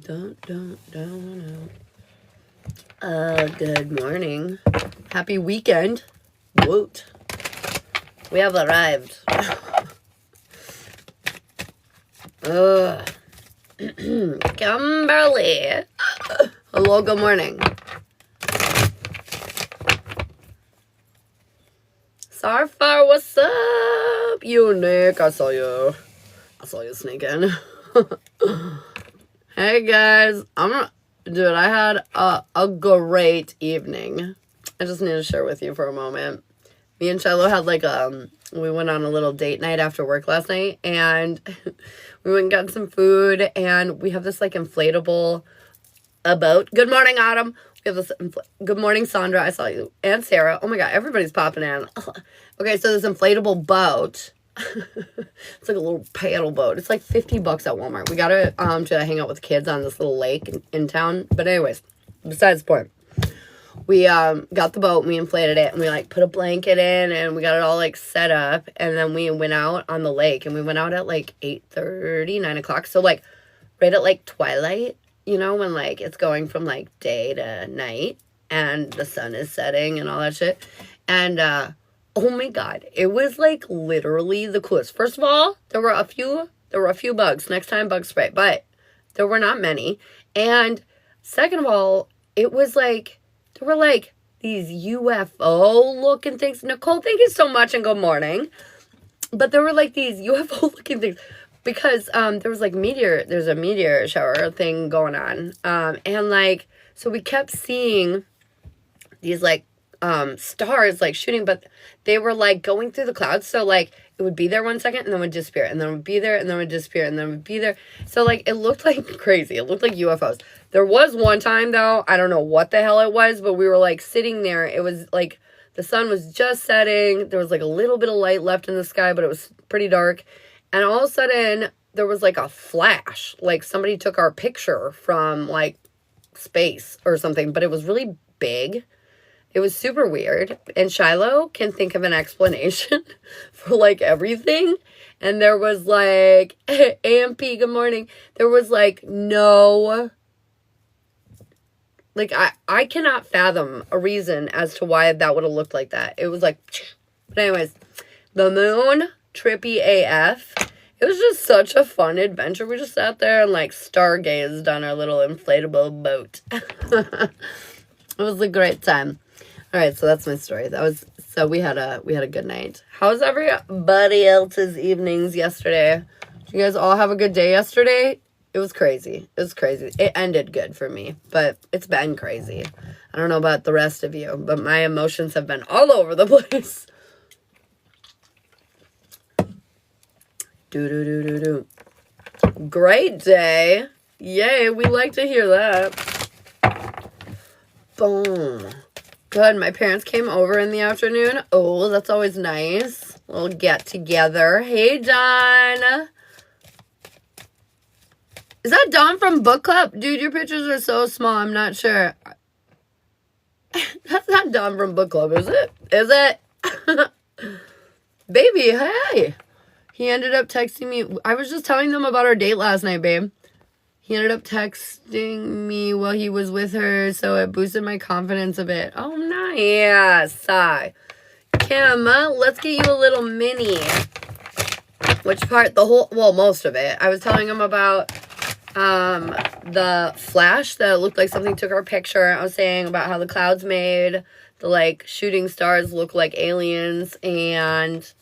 Dun, dun, dun, good morning. Happy weekend. Woot. We have arrived. Kimberly. Hello, good morning. Sarfar, what's up? Unique, I saw you sneaking. Hey guys, dude, I had a great evening. I just need to share with you for a moment. Me and Shiloh had we went on a little date night after work last night, and we went and got some food, and we have this inflatable boat. Good morning, Autumn. We have this, good morning, Sandra. I saw you. And Sarah. Oh my God, everybody's popping in. Okay, so this inflatable boat. It's like a little paddle boat. It's like $50 at Walmart. We got it to hang out with kids on this little lake in town. But anyways, besides the point, we got the boat and we inflated it and we put a blanket in and we got it all set up, and then we went out on the lake, and we went out at 8:30, 9 o'clock. So right at twilight, you know, when it's going from day to night and the sun is setting and all that shit. And oh my God, it was literally the coolest. First of all, there were a few bugs. Next time, bug spray, but there were not many. And second of all, it was there were these UFO looking things. Nicole, thank you so much and good morning. But there were these UFO looking things because there was there's a meteor shower thing going on. And so we kept seeing these stars shooting, but they were going through the clouds. So it would be there 1 second and then would disappear, and then it would be there and then would disappear, and then it would be there. So it looked crazy. It looked like UFOs. There was one time though, I don't know what the hell it was, but we were sitting there. It was the sun was just setting. There was a little bit of light left in the sky, but it was pretty dark. And all of a sudden there was a flash, somebody took our picture from space or something, but it was really big. It was super weird. And Shiloh can think of an explanation for everything. And there was AMP, good morning. There was no, I cannot fathom a reason as to why that would have looked like that. It was but anyways, the moon, trippy AF. It was just such a fun adventure. We just sat there and stargazed on our little inflatable boat. It was a great time. All right, so that's my story. So we had a good night. How's everybody else's evenings yesterday? Did you guys all have a good day yesterday? It was crazy. It ended good for me, but it's been crazy. I don't know about the rest of you, but my emotions have been all over the place. Do. Great day. Yay, we like to hear that. Boom. Good. My parents came over in the afternoon. Oh, that's always nice. We'll get together. Hey, Don. Is that Don from book club? Dude, your pictures are so small. I'm not sure. That's not Don from book club, is it? Is it? Baby, hey. He ended up texting me. I was just telling them about our date last night, babe. He ended up texting me while he was with her, so it boosted my confidence a bit. Oh, nice. Kim, let's get you a little mini. Which part? Most of it. I was telling him about the flash that looked like something took our picture. I was saying about how the clouds made the, shooting stars look like aliens, and,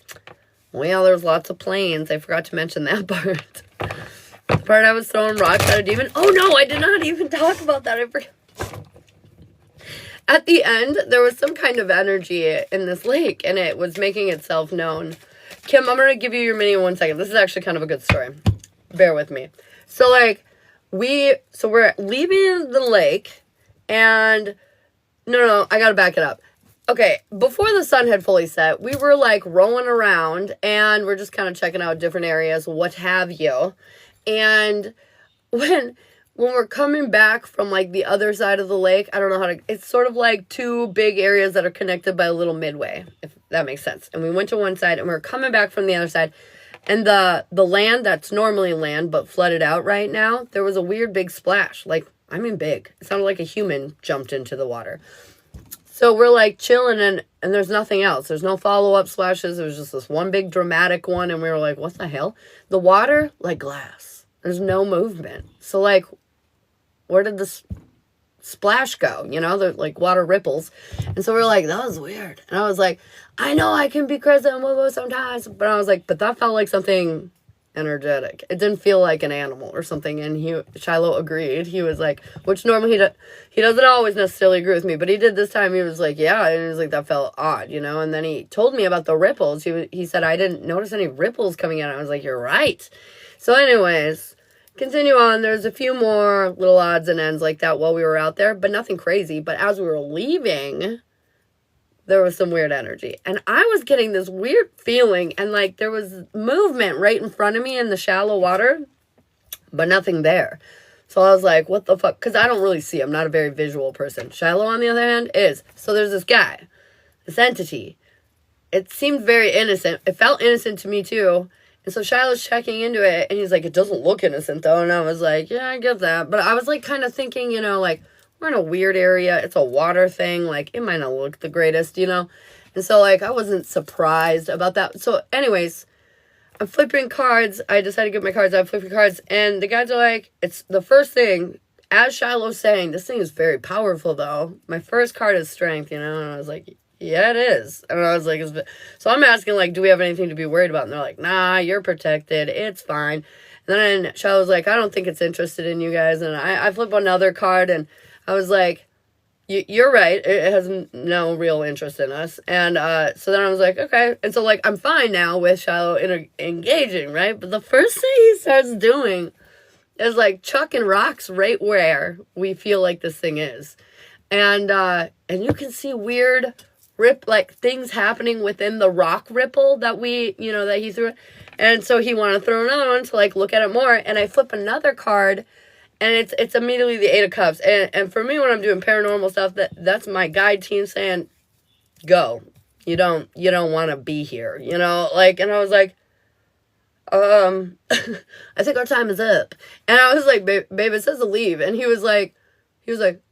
well, there's lots of planes. I forgot to mention that part. The part I was throwing rocks at a demon. Oh, no, I did not even talk about that. I forgot. At the end, there was some kind of energy in this lake, and it was making itself known. Kim, I'm going to give you your mini in 1 second. This is actually kind of a good story. Bear with me. So, we're leaving the lake, and, no, I got to back it up. Okay, before the sun had fully set, we were, rolling around, and we're just kind of checking out different areas, what have you. And when we're coming back from the other side of the lake, I don't know how to, it's sort of two big areas that are connected by a little midway, if that makes sense. And we went to one side and we were coming back from the other side, And the land that's normally land but flooded out right now, there was a weird big splash. Like, I mean big. It sounded like a human jumped into the water. So we're like chilling and there's nothing else. There's no follow-up splashes. It was just this one big dramatic one. And we were like, what the hell? The water, like glass. There's no movement. So like, where did this splash go? You know, the like water ripples. And so we're like, that was weird. And I was like, I know I can be crazy and woo-woo sometimes. But I was like, but that felt like something energetic. It didn't feel like an animal or something. And Shiloh agreed. He was like, which normally he doesn't always necessarily agree with me, but he did this time. He was like, yeah. And he was like, that felt odd, you know? And then he told me about the ripples. He said, I didn't notice any ripples coming out. I was like, you're right. So anyways, continue on. There's a few more little odds and ends like that while we were out there, but nothing crazy. But as we were leaving, there was some weird energy. And I was getting this weird feeling, and like there was movement right in front of me in the shallow water, but nothing there. So I was like, what the fuck? Because I don't really see. I'm not a very visual person. Shiloh, on the other hand, is. So there's this guy, this entity. It seemed very innocent. It felt innocent to me too. And so Shiloh's checking into it, and he's like, it doesn't look innocent though. And I was like, yeah, I get that. But I was like kind of thinking, you know, like, we're in a weird area. It's a water thing. Like, it might not look the greatest, you know? And so, like, I wasn't surprised about that. So, anyways, I'm flipping cards. I decided to get my cards. I'm flipping cards. And the guys are like, it's the first thing, as Shiloh's saying, this thing is very powerful, though. My first card is strength, you know? And I was like, yeah, it is. And I was like, so I'm asking, like, do we have anything to be worried about? And they're like, nah, you're protected. It's fine. And then Shiloh's like, I don't think it's interested in you guys. And I flip another card, and I was like, you're right. It has no real interest in us. And so then I was like, okay. And so, like, I'm fine now with Shiloh engaging, right? But the first thing he starts doing is, like, chucking rocks right where we feel like this thing is. And you can see weird things happening within the rock ripple that that he threw. And so he wanted to throw another one to, like, look at it more. And I flip another card, and it's immediately the Eight of Cups. And for me, when I'm doing paranormal stuff, that's my guide team saying, go. You don't want to be here, you know? Like, and I was like, I think our time is up. And I was like, babe, it says to leave. And he was like,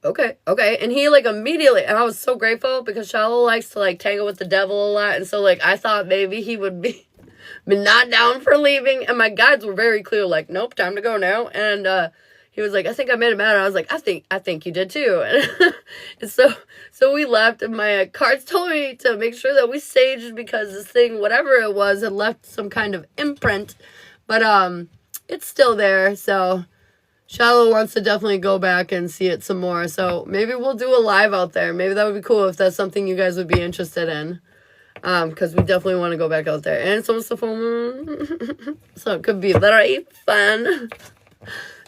okay. And he, like, immediately, and I was so grateful because Shiloh likes to, like, tangle with the devil a lot. And so, like, I thought maybe he would be not down for leaving. And my guides were very clear, like, nope, time to go now. And, he was like, I think I made it mad. I was like, I think you did too. And so we left, and my cards told me to make sure that we saged because this thing, whatever it was, had left some kind of imprint. But it's still there. So Shiloh wants to definitely go back and see it some more. So maybe we'll do a live out there. Maybe that would be cool if that's something you guys would be interested in. Because we definitely want to go back out there. And it's almost the full moon. So it could be very fun.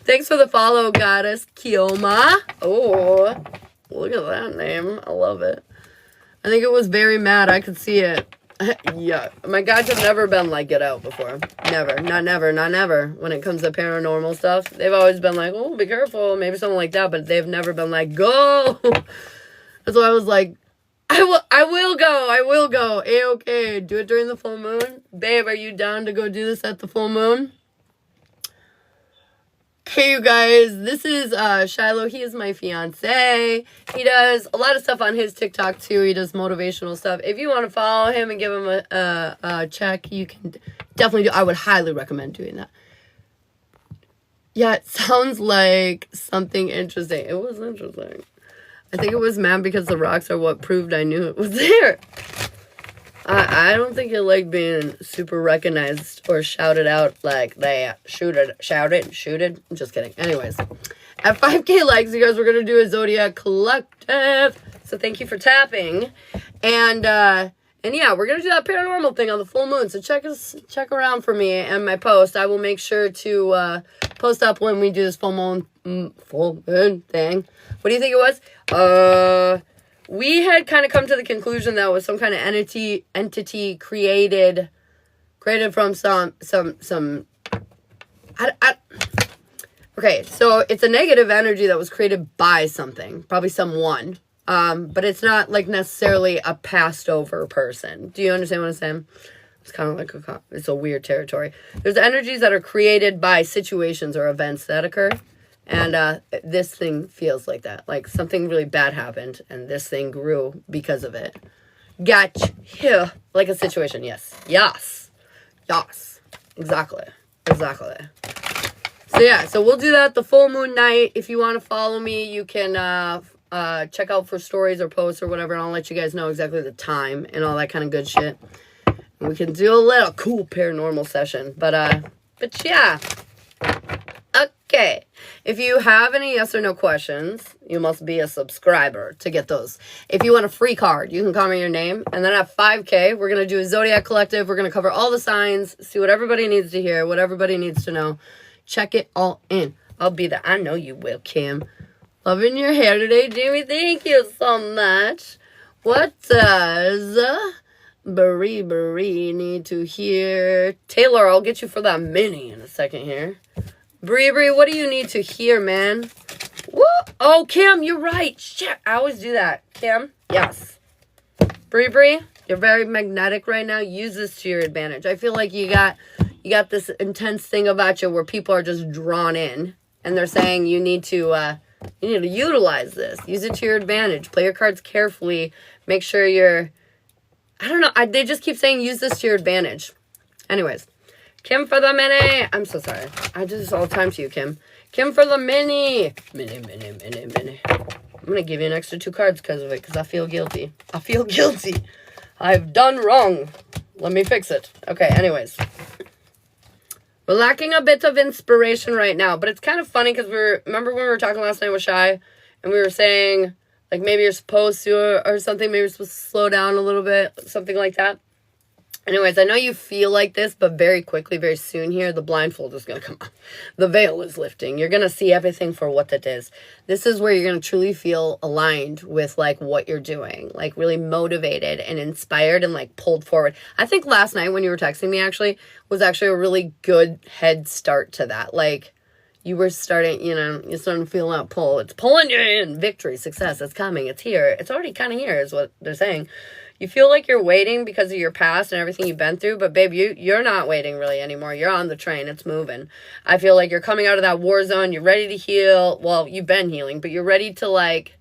Thanks for the follow, Goddess Kioma. Oh, look at that name. I love it. I think it was very mad. I could see it. Yeah. My guides have never been like, get out before. Never. Not never. When it comes to paranormal stuff, they've always been like, oh, be careful. Maybe something like that. But they've never been like, go. So I was like, I will go. A-okay. Do it during the full moon. Babe, are you down to go do this at the full moon? Hey, you guys, this is Shiloh. He is my fiance. He does a lot of stuff on his TikTok, too. He does motivational stuff. If you want to follow him and give him a check, you can definitely do. I would highly recommend doing that. Yeah, it sounds like something interesting. It was interesting. I think it was mad because the rocks are what proved I knew it was there. I don't think you like being super recognized or shouted out like that. Shouted. I'm just kidding. Anyways, at 5K likes, you guys, we're going to do a Zodiac collective. So thank you for tapping. And yeah, we're going to do that paranormal thing on the full moon. So check around for me and my post. I will make sure to post up when we do this full moon thing. What do you think it was? We had kind of come to the conclusion that it was some kind of entity created from some okay, so it's a negative energy that was created by something, probably someone. But it's not like necessarily a passed over person. Do you understand what I'm saying? It's kind of like it's a weird territory. There's energies that are created by situations or events that occur. And this thing feels like that. Like something really bad happened and this thing grew because of it. Gotcha. Like a situation. Yes. Yes. Yes. Exactly. Exactly. So yeah, so we'll do that the full moon night. If you want to follow me, you can check out for stories or posts or whatever, and I'll let you guys know exactly the time and all that kind of good shit. And we can do a little cool paranormal session. But yeah. Okay. If you have any yes or no questions, you must be a subscriber to get those. If you want a free card, you can comment your name. And then at 5K, we're going to do a Zodiac collective. We're going to cover all the signs, see what everybody needs to hear, what everybody needs to know. Check it all in. I'll be there. I know you will, Kim. Loving your hair today, Jamie. Thank you so much. What does Brie need to hear? Taylor, I'll get you for that mini in a second here. Brie, what do you need to hear, man? Woo! Oh, Kim, you're right. Shit, I always do that. Kim, yes. Brie, you're very magnetic right now. Use this to your advantage. I feel like you got this intense thing about you where people are just drawn in, and they're saying you need to utilize this. Use it to your advantage. Play your cards carefully. Make sure you're... I don't know. They just keep saying use this to your advantage. Anyways. Kim for the mini. I'm so sorry. I do this all the time to you, Kim. Kim for the mini. Mini. I'm going to give you an extra 2 cards because of it, because I feel guilty. I've done wrong. Let me fix it. Okay, anyways. We're lacking a bit of inspiration right now, but it's kind of funny because remember when we were talking last night with Shy, and we were saying, like, maybe you're supposed to, or something, maybe you're supposed to slow down a little bit, something like that. Anyways, I know you feel like this, but very quickly, very soon here, the blindfold is going to come off. The veil is lifting. You're going to see everything for what it is. This is where you're going to truly feel aligned with, like, what you're doing. Like, really motivated and inspired and, like, pulled forward. I think last night when you were texting me, actually, was actually a really good head start to that. Like, you were starting, you're starting to feel that pull. It's pulling you in. Victory, success, it's coming. It's here. It's already kind of here is what they're saying. You feel like you're waiting because of your past and everything you've been through, but babe, you're not waiting really anymore. You're on the train. It's moving. I feel like you're coming out of that war zone. You're ready to heal. Well, you've been healing, but you're ready to, like,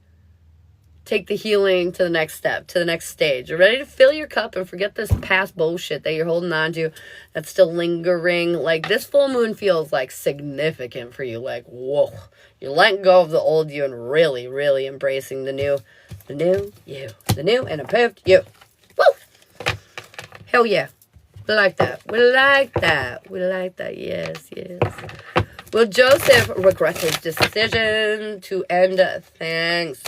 take the healing to the next step, to the next stage. You're ready to fill your cup and forget this past bullshit that you're holding on to that's still lingering. Like, this full moon feels, like, significant for you. Like, whoa. You're letting go of the old you and really, really embracing the new. The new you. The new and improved you. Woo! Hell yeah. We like that. We like that. We like that. Yes. Will Joseph regret his decision to end things?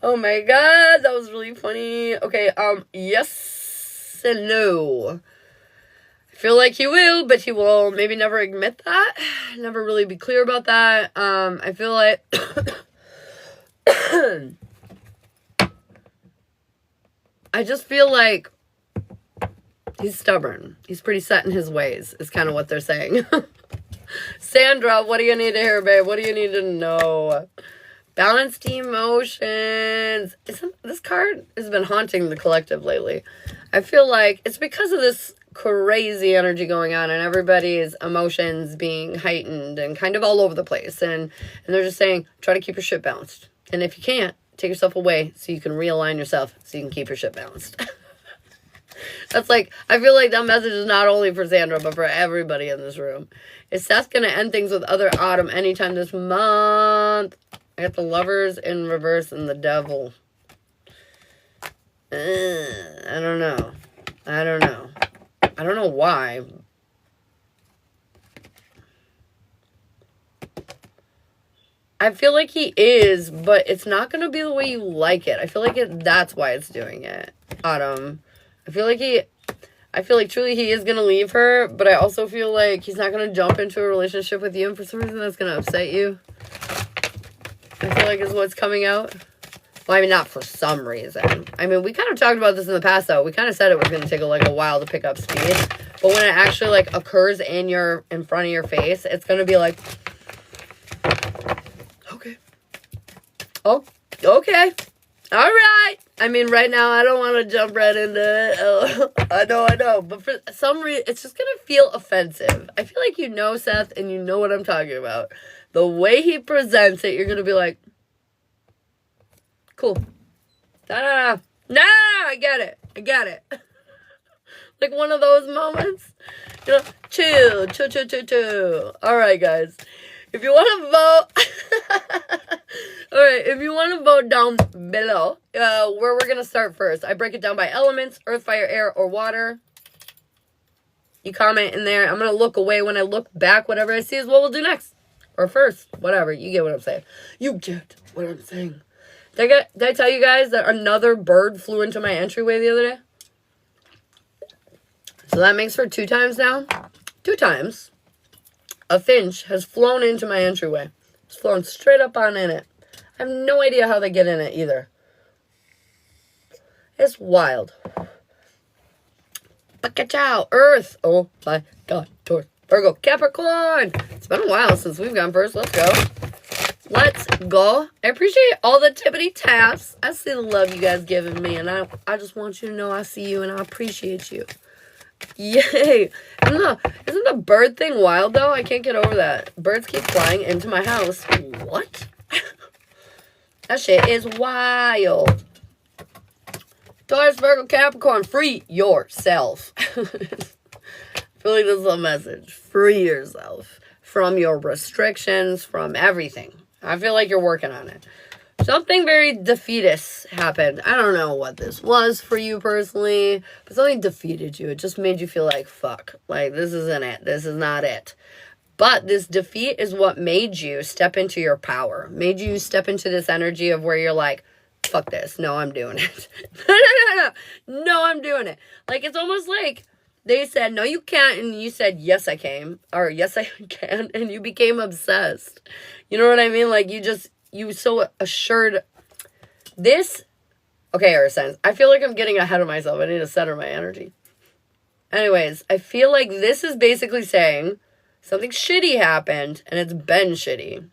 Oh my god, that was really funny. Okay, yes and no. I feel like he will, but he will maybe never admit that. Never really be clear about that. I feel like... I just feel like he's stubborn. He's pretty set in his ways, is kind of what they're saying. Sandra, what do you need to hear, babe? What do you need to know? Balanced emotions. This card has been haunting the collective lately. I feel like it's because of this crazy energy going on and everybody's emotions being heightened and kind of all over the place. And they're just saying, try to keep your shit balanced. And if you can't, take yourself away so you can realign yourself so you can keep your shit balanced. That's like, I feel like that message is not only for Sandra, but for everybody in this room. Is Seth going to end things with other autumn anytime this month? I got the Lovers in reverse and the Devil. I don't know. I don't know why. I feel like he is, but it's not going to be the way you like it. I feel like that's why it's doing it. Autumn. I feel like truly he is going to leave her, but I also feel like he's not going to jump into a relationship with you, and for some reason that's going to upset you. I feel like is what's coming out. Well, I mean, not for some reason. I mean, we kind of talked about this in the past, though. We kind of said it was going to take a while to pick up speed. But when it actually, like, occurs in front of your face, it's going to be like, okay. Oh, okay. All right. I mean, right now, I don't want to jump right into it. I know. But for some reason, it's just going to feel offensive. I feel like you know Seth and you know what I'm talking about. The way he presents it, you're going to be like, cool. No, I get it. Like one of those moments. You know, chill. All right, guys. If you want to vote, if you want to vote down below, where we're going to start first. I break it down by elements, earth, fire, air, or water. You comment in there. I'm going to look away when I look back. Whatever I see is what we'll do next. Or first. Whatever. You get what I'm saying. Did I tell you guys that another bird flew into my entryway the other day? So that makes for 2 times now. 2 times. A finch has flown into my entryway. It's flown straight up on in it. I have no idea how they get in it either. It's wild. Pacachow. Earth. Oh my God. Taurus. Virgo. Capricorn. It's been a while since we've gone first. Let's go. I appreciate all the tippity taps. I see the love you guys giving me. And I just want you to know I see you and I appreciate you. Yay. Isn't the bird thing wild, though? I can't get over that. Birds keep flying into my house. What? That shit is wild. Taurus, Virgo, Capricorn, free yourself. I feel like this is a message. Free yourself from your restrictions, from everything. I feel like you're working on it. Something very defeatist happened. I don't know what this was for you personally, but something defeated you. It just made you feel like, fuck, like this isn't it. This is not it. But this defeat is what made you step into your power. Made you step into this energy of where you're like, fuck this. No, I'm doing it. No, I'm doing it. Like, it's almost like they said, no, you can't. And you said, yes, I can. Or yes, I can. And you became obsessed. You know what I mean? Like, you so assured this. Okay, Earth signs. I feel like I'm getting ahead of myself. I need to center my energy. Anyways, I feel like this is basically saying something shitty happened and it's been shitty.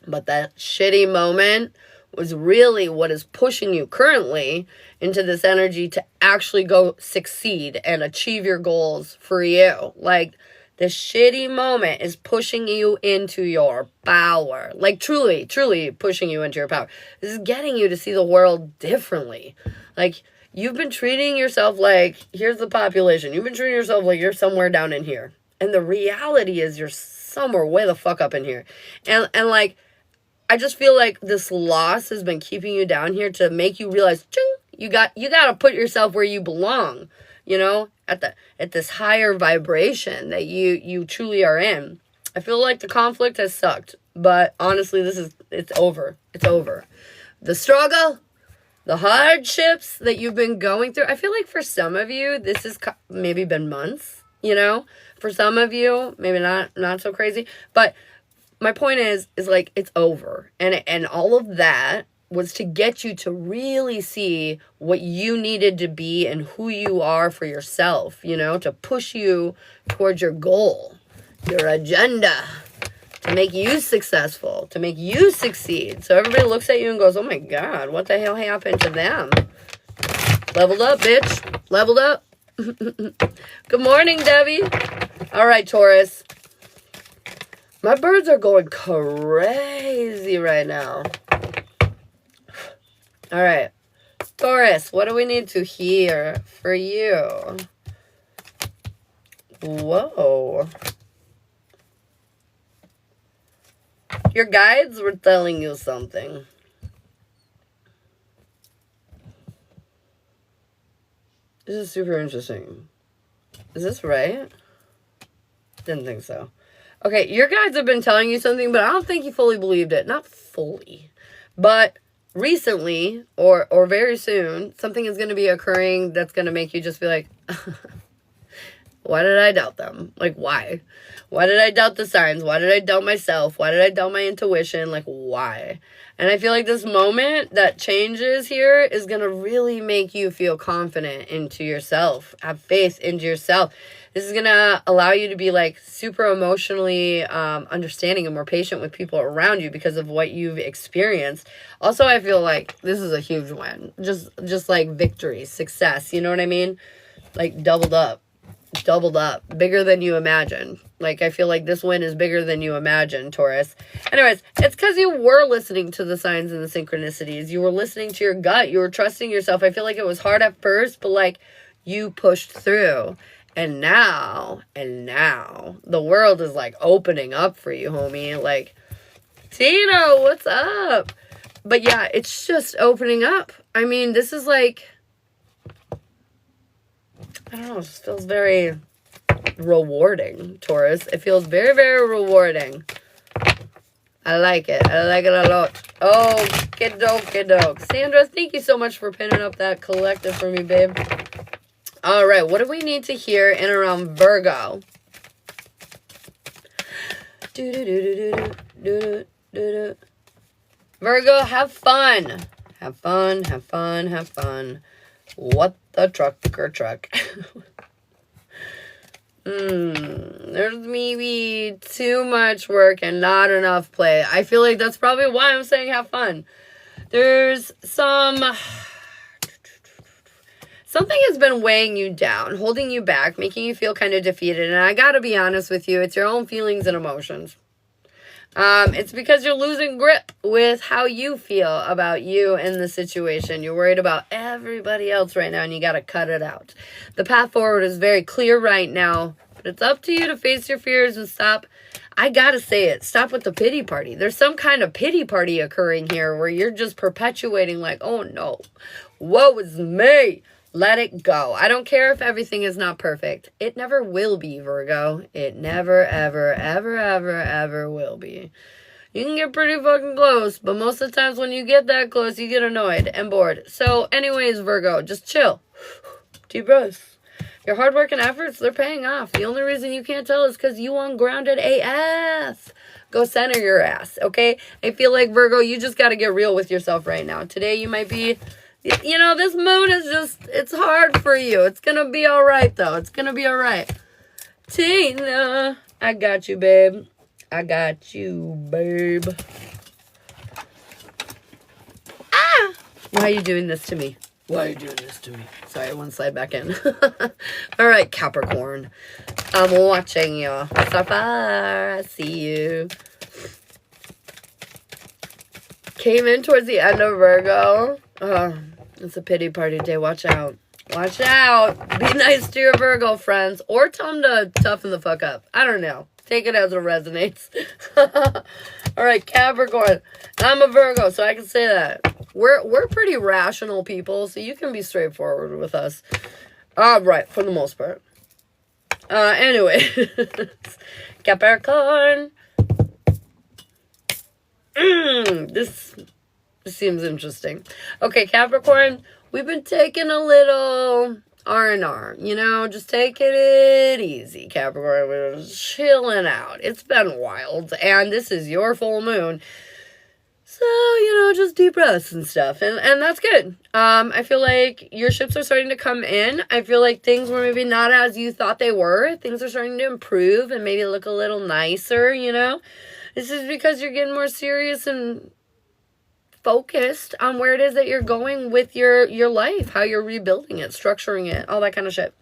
But that shitty moment was really what is pushing you currently into this energy to actually go succeed and achieve your goals for you. Like, the shitty moment is pushing you into your power. Like, truly pushing you into your power. This is getting you to see the world differently. Like, you've been treating yourself like, here's the population. You've been treating yourself like you're somewhere down in here. And the reality is you're somewhere way the fuck up in here. And like, I just feel like this loss has been keeping you down here to make you realize, ching, you got to put yourself where you belong. You know, at this higher vibration that you truly are in. I feel like the conflict has sucked, but honestly, it's over. It's over. The struggle, the hardships that you've been going through. I feel like for some of you, this has maybe been months, you know? For some of you, maybe not so crazy, but my point is like, it's over. And all of that was to get you to really see what you needed to be and who you are for yourself, you know, to push you towards your goal, your agenda, to make you successful, to make you succeed. So everybody looks at you and goes, oh my God, what the hell happened to them? Leveled up, bitch. Leveled up. Good morning, Debbie. All right, Taurus. My birds are going crazy right now. All right. Taurus, what do we need to hear for you? Whoa. Your guides were telling you something. This is super interesting. Is this right? Didn't think so. Okay, your guides have been telling you something, but I don't think you fully believed it. Not fully. But recently, or very soon, something is going to be occurring that's going to make you just be like, why did I doubt them? Like, why? Why did I doubt the signs? Why did I doubt myself? Why did I doubt my intuition? Like, why? And I feel like this moment that changes here is going to really make you feel confident into yourself. Have faith into yourself. This is going to allow you to be like super emotionally understanding and more patient with people around you because of what you've experienced. Also, I feel like this is a huge win. Just like victory, success, you know what I mean? Like doubled up, bigger than you imagined. Like, I feel like this win is bigger than you imagined, Taurus. Anyways, it's because you were listening to the signs and the synchronicities. You were listening to your gut. You were trusting yourself. I feel like it was hard at first, but like you pushed through. And now, the world is like opening up for you, homie. Like, Tino, what's up? But yeah, it's just opening up. I mean, this is like, I don't know, it just feels very rewarding, Taurus. It feels very, very rewarding. I like it. I like it a lot. Oh, kiddo. Sandra, thank you so much for pinning up that collective for me, babe. All right, what do we need to hear in around Virgo? Virgo, have fun. Have fun. What the truck. There's maybe too much work and not enough play. I feel like that's probably why I'm saying have fun. There's something has been weighing you down, holding you back, making you feel kind of defeated. And I gotta be honest with you, it's your own feelings and emotions. It's because you're losing grip with how you feel about you and the situation. You're worried about everybody else right now, and you got to cut it out. The path forward is very clear right now, but it's up to you to face your fears and stop. I got to say it. Stop with the pity party. There's some kind of pity party occurring here where you're just perpetuating like, oh no, woe is me. Let it go. I don't care if everything is not perfect. It never will be, Virgo. It never, ever will be. You can get pretty fucking close, but most of the times when you get that close, you get annoyed and bored. So anyways, Virgo, just chill. Deep breaths. Your hard work and efforts, they're paying off. The only reason you can't tell is because you ungrounded AF. Go center your ass, okay? I feel like, Virgo, you just got to get real with yourself right now. Today you might be... You know, this moon is just, it's hard for you. It's going to be all right, though. It's going to be all right. Tina, I got you, babe. Ah! Why are you doing this to me? Sorry, I want to slide back in. All right, Capricorn. I'm watching you. So far, I see you. Came in towards the end of Virgo. Oh, it's a pity party day. Watch out. Watch out. Be nice to your Virgo friends. Or tell them to toughen the fuck up. I don't know. Take it as it resonates. All right, Capricorn. I'm a Virgo, so I can say that. We're pretty rational people, so you can be straightforward with us. All right, for the most part. Anyway. Capricorn. This seems interesting. Okay, Capricorn, we've been taking a little R&R, you know, just taking it easy, Capricorn. We're just chilling out. It's been wild, and this is your full moon. So, you know, just deep breaths and stuff, and that's good. I feel like your ships are starting to come in. I feel like things were maybe not as you thought they were. Things are starting to improve and maybe look a little nicer, you know. This is because you're getting more serious and focused on where it is that you're going with your life, how you're rebuilding it, structuring it, all that kind of shit.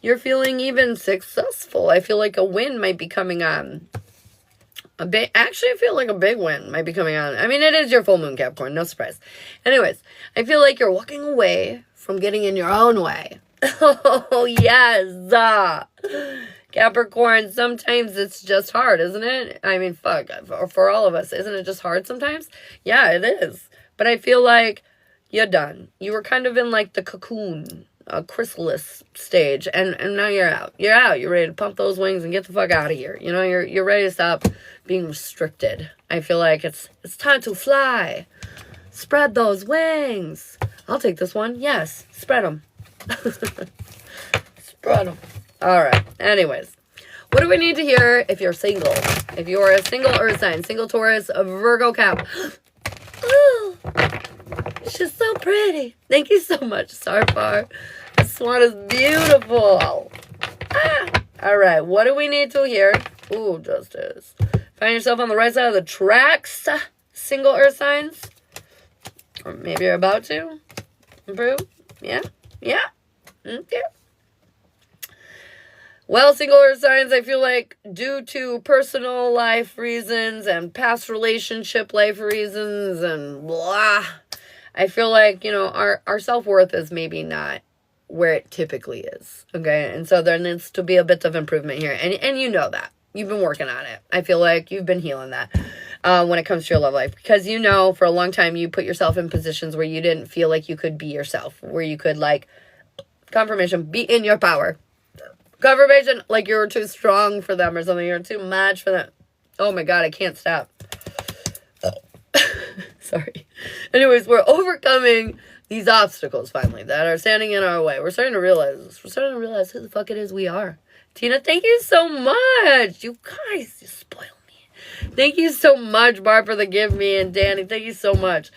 You're feeling even successful. I feel like a win might be coming on. Actually, I feel like a big win might be coming on. I mean, it is your full moon, Capricorn, no surprise. Anyways, I feel like you're walking away from getting in your own way. Oh, yes. Capricorn, sometimes it's just hard, isn't it? I mean, fuck, for all of us, isn't it just hard sometimes? Yeah, it is. But I feel like you're done. You were kind of in like the cocoon, chrysalis stage, and now you're out. You're out. You're ready to pump those wings and get the fuck out of here. You know, you're ready to stop being restricted. I feel like it's time to fly. Spread those wings. I'll take this one. Yes, spread them. Spread them. All right. Anyways, what do we need to hear if you're single? If you're a single earth sign, single Taurus, a Virgo Cap. Oh, she's so pretty. Thank you so much, Starfar. That swan is beautiful. Ah. All right, what do we need to hear? Ooh, justice. Find yourself on the right side of the tracks, single earth signs. Or maybe you're about to improve. Yeah. Okay. Well, single earth signs, I feel like due to personal life reasons and past relationship life reasons and blah, I feel like, our self-worth is maybe not where it typically is. Okay. And so there needs to be a bit of improvement here. And you know that. You've been working on it. I feel like you've been healing that when it comes to your love life. Because for a long time, you put yourself in positions where you didn't feel like you could be yourself. Where you could, confirmation, be in your power. Confirmation, like you were too strong for them or something. You're too much for them. Oh my God, I can't stop. Sorry. Anyways, we're overcoming these obstacles finally that are standing in our way. We're starting to realize this. We're starting to realize who the fuck it is we are. Tina, thank you so much. You guys, you spoil me. Thank you so much, Barb, for the give me, and Danny, thank you so much.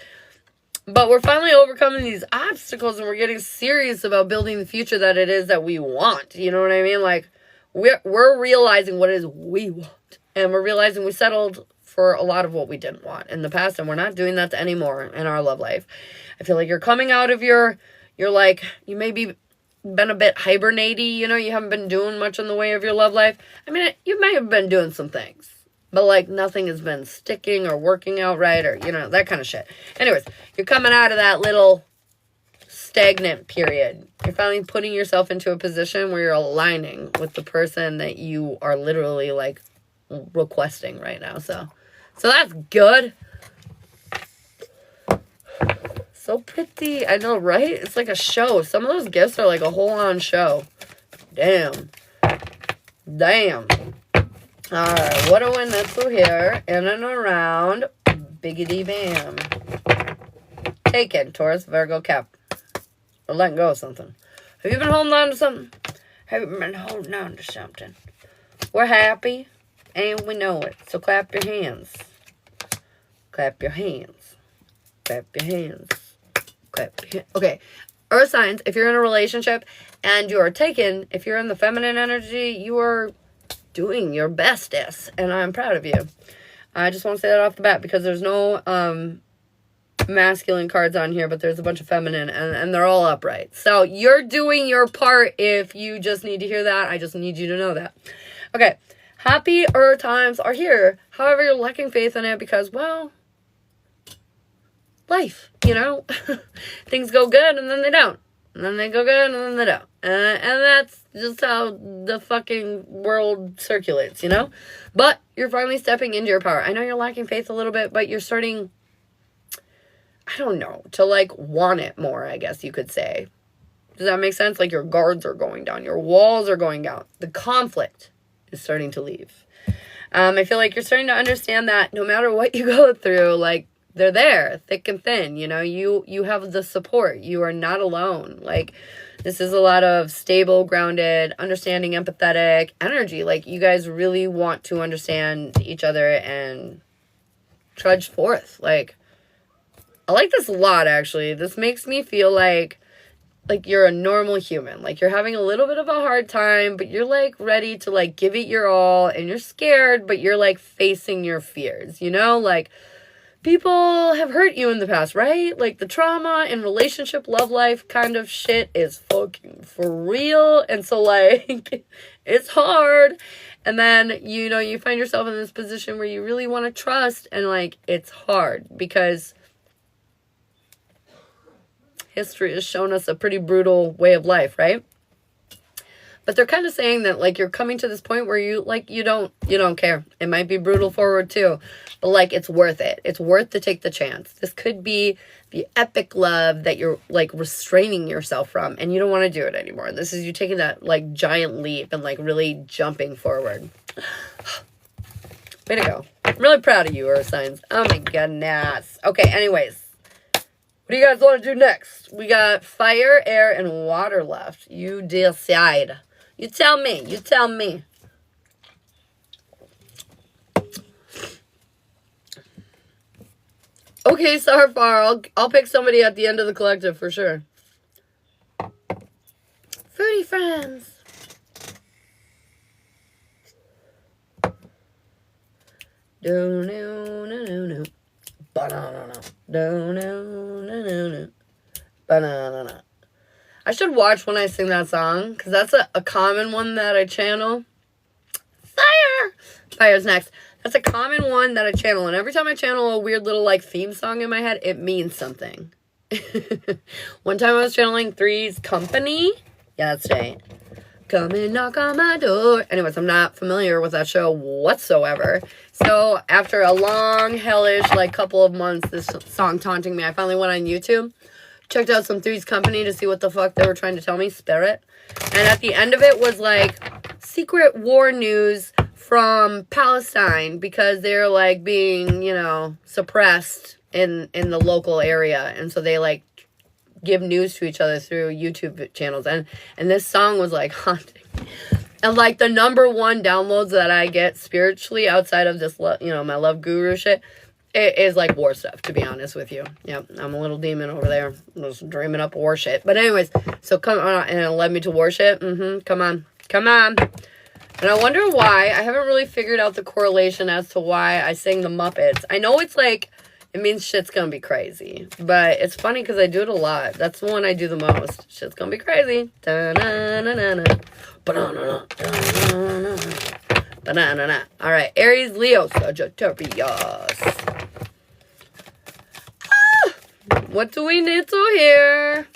But we're finally overcoming these obstacles and we're getting serious about building the future that it is that we want. You know what I mean? Like, we're realizing what it is we want. And we're realizing we settled for a lot of what we didn't want in the past. And we're not doing that anymore in our love life. I feel like you're coming out of you maybe been a bit hibernatey. You haven't been doing much in the way of your love life. I mean, you may have been doing some things. But, nothing has been sticking or working out right or, that kind of shit. Anyways, you're coming out of that little stagnant period. You're finally putting yourself into a position where you're aligning with the person that you are literally, requesting right now. So that's good. So pretty. I know, right? It's like a show. Some of those gifts are like a whole-on show. Damn. Alright, what do I need to hear in and around biggity bam? Taken, Taurus, Virgo, Cap. Or letting go of something. Have you been holding on to something? Have you been holding on to something? We're happy, and we know it. So clap your hands. Clap your hands. Clap your hands. Clap your hands. Okay, Earth signs, if you're in a relationship and you are taken, if you're in the feminine energy, you are doing your bestest, and I'm proud of you. I just want to say that off the bat because there's no masculine cards on here, but there's a bunch of feminine, and they're all upright. So you're doing your part. If you just need to hear that, I just need you to know that. Okay, happier times are here. However, you're lacking faith in it because, well, life, things go good and then they don't. And then they go good and then they don't. And that's just how the fucking world circulates, But you're finally stepping into your power. I know you're lacking faith a little bit, but you're starting, I don't know, to want it more, I guess you could say. Does that make sense? Your guards are going down. Your walls are going down. The conflict is starting to leave. I feel like you're starting to understand that no matter what you go through, they're there, thick and thin, you have the support. You are not alone. This is a lot of stable, grounded, understanding, empathetic energy. You guys really want to understand each other and trudge forth. I like this a lot, actually. This makes me feel like you're a normal human. You're having a little bit of a hard time, but you're ready to give it your all, and you're scared, but you're facing your fears, people have hurt you in the past, right? The trauma in relationship, love life kind of shit is fucking for real. And so, it's hard. And then, you find yourself in this position where you really want to trust. And, it's hard because history has shown us a pretty brutal way of life, right? But they're kind of saying that, you're coming to this point where you don't care. It might be brutal forward, too. But, it's worth it. It's worth to take the chance. This could be the epic love that you're, restraining yourself from. And you don't want to do it anymore. This is you taking that, giant leap and, really jumping forward. Way to go. I'm really proud of you, Earth signs. Oh, my goodness. Okay, anyways. What do you guys want to do next? We got fire, air, and water left. You decide. You tell me. You tell me. Okay, Starfar. I'll pick somebody at the end of the collective for sure. Fruity friends. Do no no no no. Banana. Do no no no no. Banana. I should watch when I sing that song, because that's a common one that I channel. Fire! Fire's next. That's a common one that I channel, and every time I channel a weird little, like, theme song in my head, it means something. One time I was channeling Three's Company. Yeah, that's right. Come and knock on my door. Anyways, I'm not familiar with that show whatsoever. So, after a long, hellish, like, couple of months, this song taunting me, I finally went on YouTube, checked out some Three's Company to see what the fuck they were trying to tell me. Spirit. And at the end of it was, like, secret war news from Palestine, because they're, like, being, you know, suppressed in the local area. And so they, like, give news to each other through YouTube channels. And this song was, like, haunting. And, like, the number one downloads that I get spiritually outside of this, you know, my love guru shit, it is, like, war stuff, to be honest with you. Yep, I'm a little demon over there. I'm just dreaming up war shit. But anyways, so come on, and it led me to war shit. Come on. Come on. And I wonder why. I haven't really figured out the correlation as to why I sing the Muppets. I know it's, like, it means shit's gonna be crazy. But it's funny because I do it a lot. That's the one I do the most. Shit's gonna be crazy. Da-na-na-na-na. Ba-na-na-na. Da-na-na-na. Ba-na-na-na. All right, Aries, Leo, Sagittarius. What do we need to hear?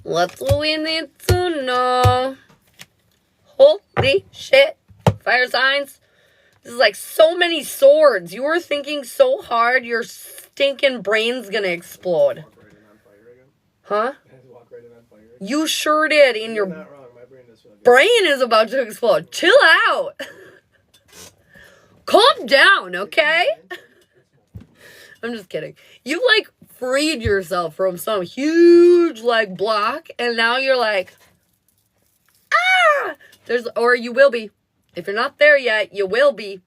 What do we need to know? Holy shit. Fire signs. This is like so many swords. You were thinking so hard, your stinking brain's gonna explode. Huh? You sure did. In your brain is about to explode. Chill out. Calm down, okay? I'm just kidding. You, like, freed yourself from some huge, like, block, and now you're like, ah! Or you will be. If you're not there yet, you will be.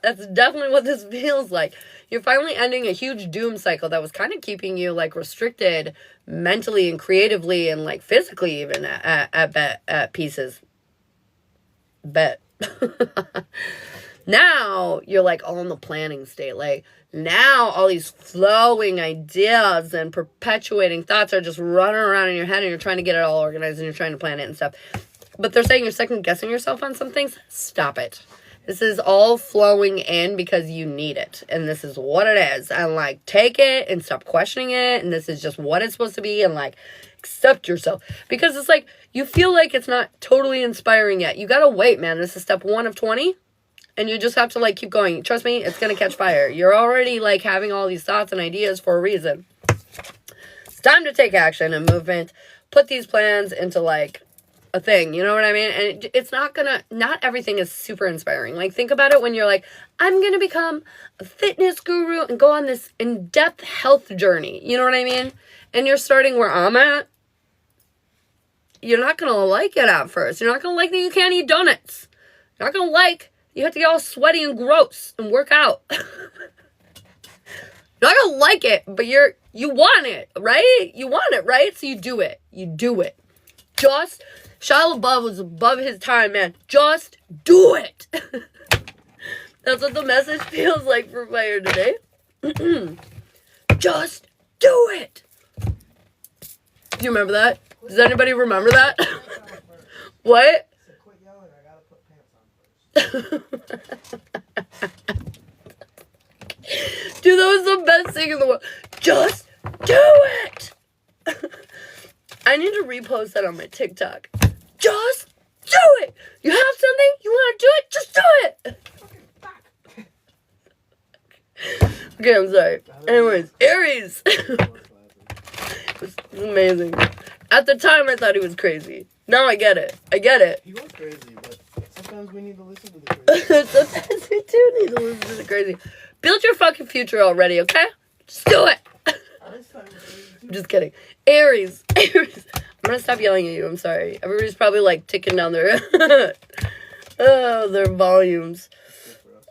That's definitely what this feels like. You're finally ending a huge doom cycle that was kind of keeping you, like, restricted mentally and creatively and, like, physically even at pieces. Bet. Now you're, like, all in the planning state. Like, now all these flowing ideas and perpetuating thoughts are just running around in your head, and you're trying to get it all organized, and you're trying to plan it and stuff. But they're saying you're second guessing yourself on some things. Stop it. This is all flowing in because you need it. And this is what it is. And, like, take it and stop questioning it. And this is just what it's supposed to be. And, like, accept yourself. Because it's like, you feel like it's not totally inspiring yet. You gotta wait, man. This is step 1 of 20. And you just have to, like, keep going. Trust me, it's gonna catch fire. You're already, like, having all these thoughts and ideas for a reason. It's time to take action and movement. Put these plans into, like, a thing, you know what I mean? And it's not everything is super inspiring. Like, think about it when you're like, I'm gonna become a fitness guru and go on this in-depth health journey, you know what I mean? And you're starting where I'm at, you're not gonna like it at first. You're not gonna like that you can't eat donuts. You're not gonna like you have to get all sweaty and gross and work out. You're not gonna like it, but you want it, right? You want it, right? So you do it. You do it. Just Shia LaBeouf was above his time, man. Just do it. That's what the message feels like for Fire today. Just do it. Do you remember that? Does anybody remember that? What? Quit yelling, I gotta put pants on first. Dude, that was the best thing in the world. Just do it. I need to repost that on my TikTok. Just do it. You have something, you want to do it, just do it. Okay, I'm sorry. Anyways, Aries. It was amazing. At the time, I thought he was crazy. Now I get it. I get it. He was crazy, but sometimes we need to listen to the crazy. Sometimes we do need to listen to the crazy. Build your fucking future already, okay? Just do it. I'm just kidding. Aries. I'm gonna stop yelling at you. I'm sorry. Everybody's probably, like, ticking down their their volumes.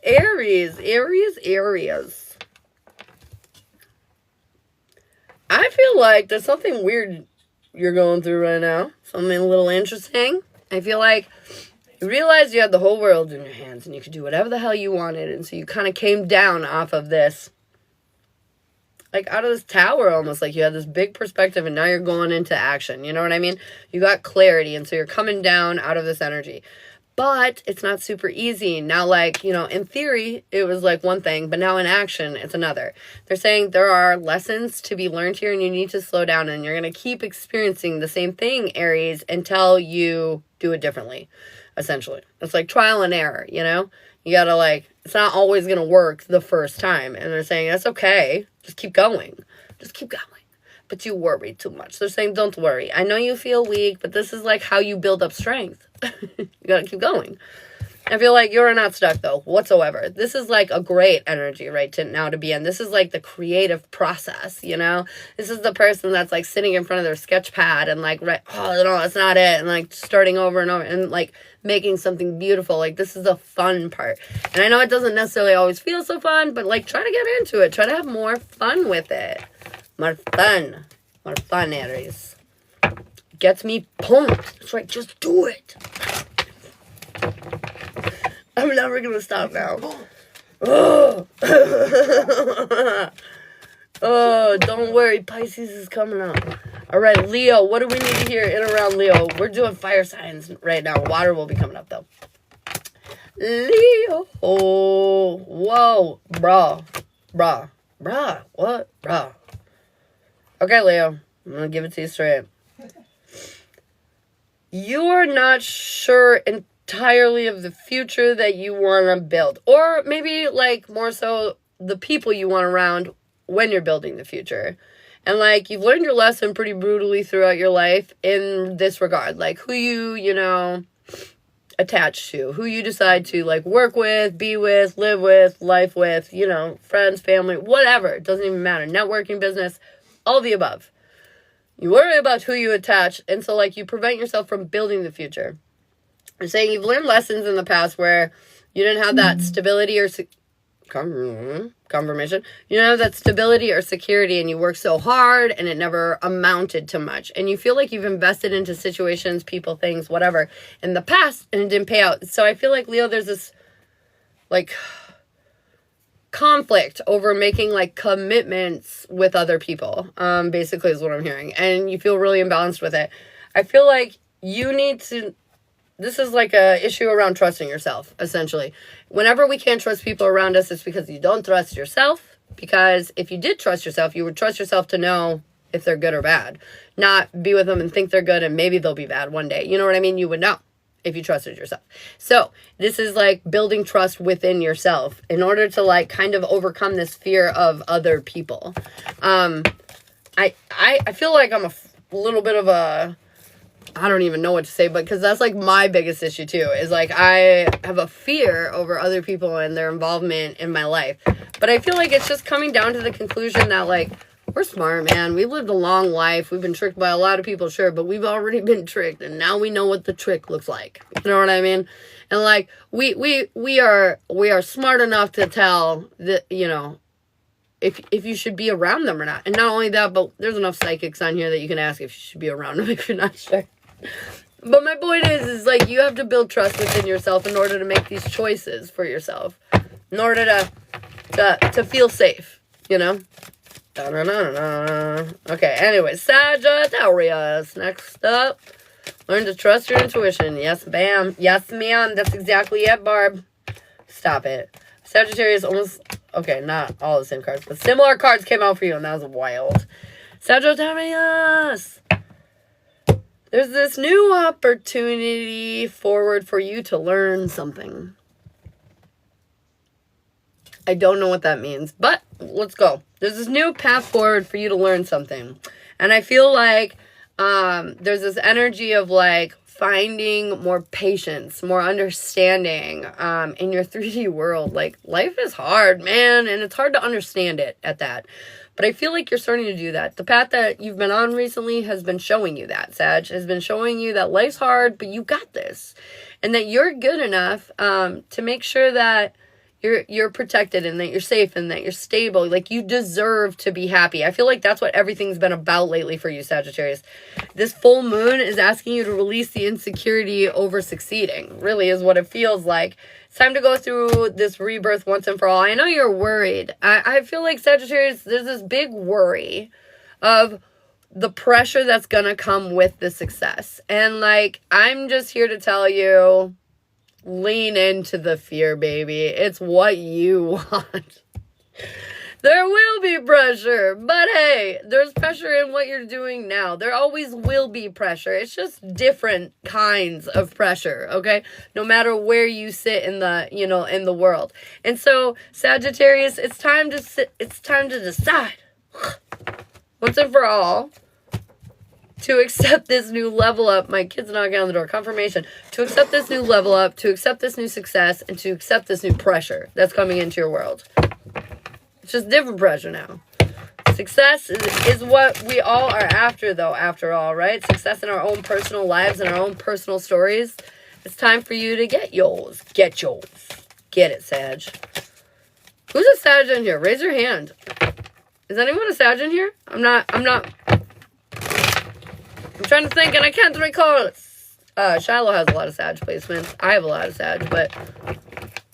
Aries. I feel like there's something weird you're going through right now. Something a little interesting. I feel like You realized you had the whole world in your hands and you could do whatever the hell you wanted. And so you kind of came down off of this, like out of this tower almost, like you had this big perspective and now you're going into action. You know what I mean? You got clarity. And so you're coming down out of this energy. But it's not super easy. Now, like, you know, in theory, it was like one thing, but now in action, it's another. They're saying there are lessons to be learned here and you need to slow down and you're going to keep experiencing the same thing, Aries, until you do it differently, essentially. It's like trial and error, you know? You got to like, it's not always going to work the first time. And they're saying, that's okay. Just keep going. Just keep going. But you worry too much. They're saying, don't worry. I know you feel weak, but this is like how you build up strength. You gotta keep going. I feel like you're not stuck though, whatsoever. This is like a great energy right now to be in. This is like the creative process, you know? This is the person that's like sitting in front of their sketch pad and like, right, oh no, that's not it. And like starting over and over and like making something beautiful. Like this is the fun part. And I know it doesn't necessarily always feel so fun, but like try to get into it. Try to have more fun with it. More fun. More fun, Aries. Gets me pumped. That's right, just do it. I'm never gonna stop now. Oh, oh, don't worry, Pisces is coming up. All right, Leo, what do we need to hear in around Leo? We're doing fire signs right now. Water will be coming up though. Leo, oh, whoa, bruh, what, bruh? Okay, Leo, I'm gonna give it to you straight. You're not sure entirely of the future that you want to build. Or maybe, like, more so the people you want around when you're building the future. And, like, you've learned your lesson pretty brutally throughout your life in this regard. Like, who you know, attach to. Who you decide to, like, work with, be with, live with, life with, you know, friends, family, whatever. It doesn't even matter. Networking, business, all the above. You worry about who you attach, and so, like, you prevent yourself from building the future. I'm saying you've learned lessons in the past where you didn't have that stability or confirmation. You didn't have that stability or security, and you worked so hard, and it never amounted to much. And you feel like you've invested into situations, people, things, whatever, in the past, and it didn't pay out. So I feel like, Leo, there's this, like, conflict over making like commitments with other people, basically is what I'm hearing, and you feel really imbalanced with it. I feel like you need to, this is like a issue around trusting yourself, essentially. Whenever we can't trust people around us, it's because you don't trust yourself, because if you did trust yourself, you would trust yourself to know if they're good or bad, not be with them and think they're good and maybe they'll be bad one day. You know what I mean? You would know if you trusted yourself. So this is like building trust within yourself in order to like kind of overcome this fear of other people. I feel like I'm a little bit of a, I don't even know what to say, but because that's like my biggest issue too, is like I have a fear over other people and their involvement in my life. But I feel like it's just coming down to the conclusion that like, we're smart, man. We've lived a long life. We've been tricked by a lot of people, sure, but we've already been tricked, and now we know what the trick looks like. You know what I mean? And like we are smart enough to tell that, you know, if you should be around them or not. And not only that, but there's enough psychics on here that you can ask if you should be around them if you're not sure. But my point is like you have to build trust within yourself in order to make these choices for yourself, in order to feel safe, you know? Okay, anyway, Sagittarius. Next up, learn to trust your intuition. Yes, ma'am. Yes, ma'am. That's exactly it, Barb. Stop it. Sagittarius almost, okay, not all the same cards, but similar cards came out for you, and that was wild. Sagittarius. There's this new opportunity forward for you to learn something. I don't know what that means, but let's go. There's this new path forward for you to learn something. And I feel like there's this energy of like finding more patience, more understanding in your 3D world. Like life is hard, man, and it's hard to understand it at that. But I feel like you're starting to do that. The path that you've been on recently has been showing you that, Sag. Has been showing you that life's hard, but you got this. And that you're good enough to make sure that you're protected and that you're safe and that you're stable. Like, you deserve to be happy. I feel like that's what everything's been about lately for you, Sagittarius. This full moon is asking you to release the insecurity over succeeding, really is what it feels like. It's time to go through this rebirth once and for all. I know you're worried. I feel like, Sagittarius, there's this big worry of the pressure that's gonna come with the success. And, like, I'm just here to tell you, lean into the fear, baby. It's what you want. There will be pressure, but hey, there's pressure in what you're doing now. There always will be pressure. It's just different kinds of pressure, okay? No matter where you sit in the, in the world. And so, Sagittarius, it's time to decide once and for all to accept this new level up. My kid's knocking on the door. Confirmation. To accept this new level up, to accept this new success, and to accept this new pressure that's coming into your world. It's just different pressure now. Success is what we all are after, though, after all, right? Success in our own personal lives and our own personal stories. It's time for you to get yours. Get yours. Get it, Sag. Who's a Sag in here? Raise your hand. Is anyone a Sag in here? I'm trying to think, and I can't recall. Shiloh has a lot of Sag placements. I have a lot of Sag, but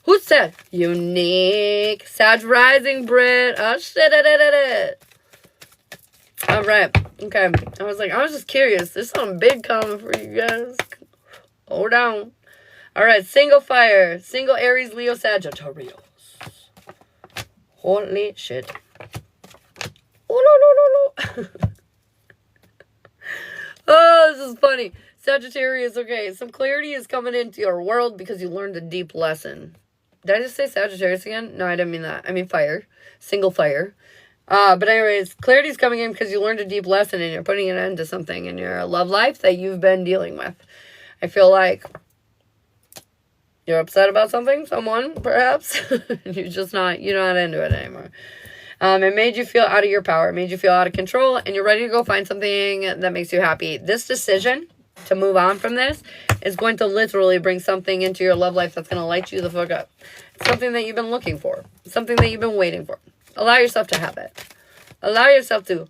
who's Sag? Unique. Sag rising, Brit. Oh, shit. All right. Okay. I was just curious. There's something big coming for you guys. Hold on. All right. Single fire. Single Aries, Leo, Sagittarius. Holy shit. Oh, no. Oh, this is funny. Sagittarius, okay. Some clarity is coming into your world because you learned a deep lesson. Did I just say Sagittarius again? No, I didn't mean that. I mean fire. Single fire. But anyways, clarity is coming in because you learned a deep lesson and you're putting an end to something in your love life that you've been dealing with. I feel like you're upset about someone, perhaps. you're not into it anymore. It made you feel out of your power. It made you feel out of control. And you're ready to go find something that makes you happy. This decision to move on from this is going to literally bring something into your love life that's going to light you the fuck up. It's something that you've been looking for. Something that you've been waiting for. Allow yourself to have it. Allow yourself to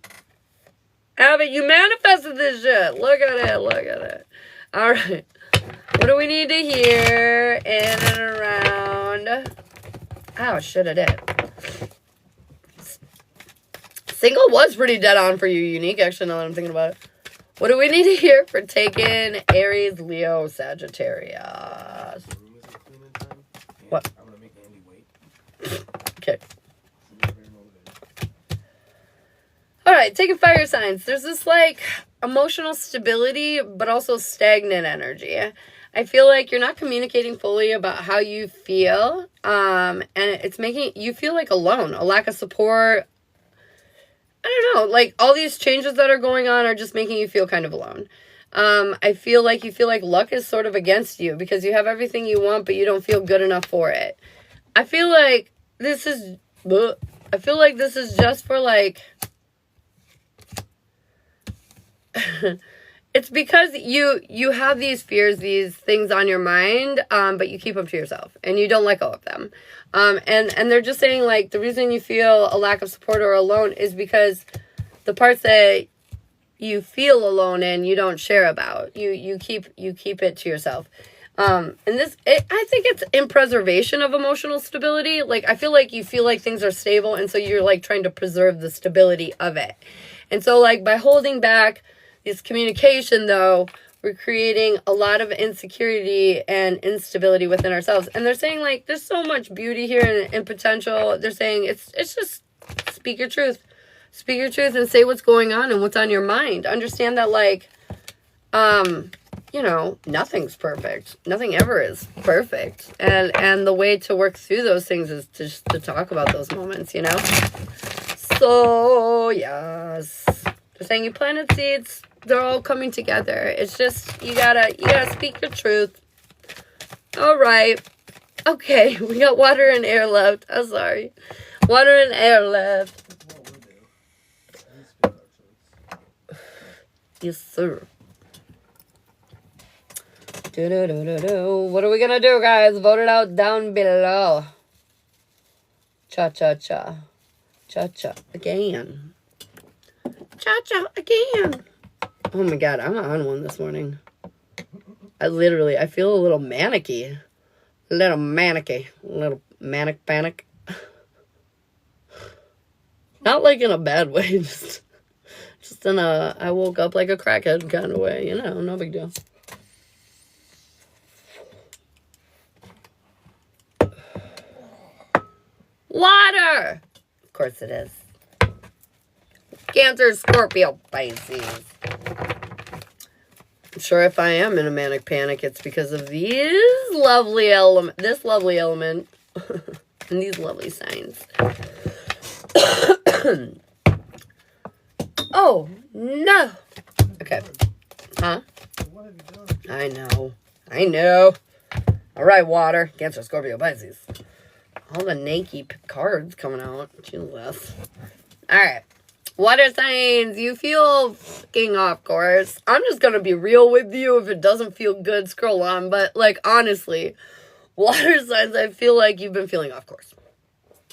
have it. You manifested this shit. Look at it. All right. What do we need to hear in and around? Oh, shit, I did. Single was pretty dead on for you, Unique, actually, now that I'm thinking about it. What do we need to hear for taking Aries, Leo, Sagittarius? What? I'm going to make Andy wait. Okay. Alright, taking fire signs. There's this, like, emotional stability, but also stagnant energy. I feel like you're not communicating fully about how you feel, and it's making you feel like alone, a lack of support. I don't know, like, all these changes that are going on are just making you feel kind of alone. I feel like you feel like luck is sort of against you because you have everything you want, but you don't feel good enough for it. I feel like this is just for, like, it's because you have these fears, these things on your mind, but you keep them to yourself and you don't let go of them. And they're just saying, like, the reason you feel a lack of support or alone is because the parts that you feel alone in, you don't share about. You keep it to yourself. I think it's in preservation of emotional stability. Like, I feel like things are stable, and so you're, like, trying to preserve the stability of it. And so, like, by holding back this communication, though, we're creating a lot of insecurity and instability within ourselves. And they're saying, like, there's so much beauty here and potential. They're saying it's just speak your truth. Speak your truth and say what's going on and what's on your mind. Understand that, like, nothing's perfect. Nothing ever is perfect. And the way to work through those things is just to talk about those moments, you know? So, yes. They're saying you planted seeds. They're all coming together. It's just, you gotta speak your truth. All right. Okay, we got water and air left. I'm sorry. Water and air left. Yes, sir. What are we gonna do, guys? Vote it out down below. Cha-cha-cha. Cha-cha again. Cha-cha again. Oh my god, I'm on one this morning. I feel a little manicky. A little manicky. A little manic panic. Not like in a bad way, just in a, I woke up like a crackhead kind of way, you know, no big deal. Water! Of course it is. Cancer, Scorpio, Pisces. I'm sure if I am in a manic panic, it's because of this lovely element, and these lovely signs. Oh, no. Okay. Huh? What have you done? I know. All right, water. Cancer, Scorpio, Pisces. All the naked cards coming out. Jesus. All right. Water signs, you feel fucking off course. I'm just going to be real with you. If it doesn't feel good, scroll on. But, like, honestly, water signs, I feel like you've been feeling off course.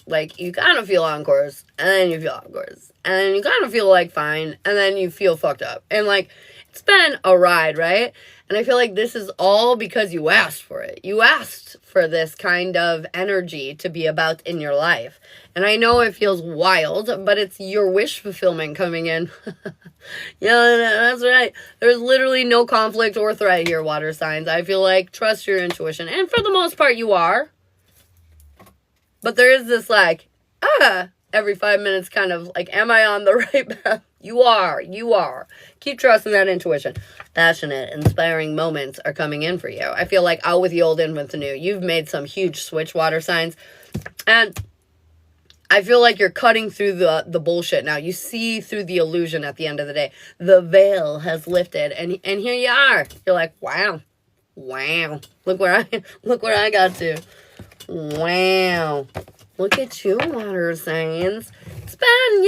Like, you kind of feel on course, and then you feel off course. And then you kind of feel, like, fine, and then you feel fucked up. And, like, it's been a ride, right? And I feel like this is all because you asked for it. You asked for this kind of energy to be about in your life. And I know it feels wild, but it's your wish fulfillment coming in. Yeah, that's right. There's literally no conflict or threat here, water signs. I feel like trust your intuition. And for the most part, you are. But there is this, like, every 5 minutes kind of, like, am I on the right path? You are. Keep trusting that intuition. Passionate, inspiring moments are coming in for you. I feel like out with the old, in with the new. You've made some huge switch, water signs. And I feel like you're cutting through the bullshit now. You see through the illusion at the end of the day. The veil has lifted. And here you are. You're like, wow. Look where I got to. Wow. Look at you, water signs. It's been,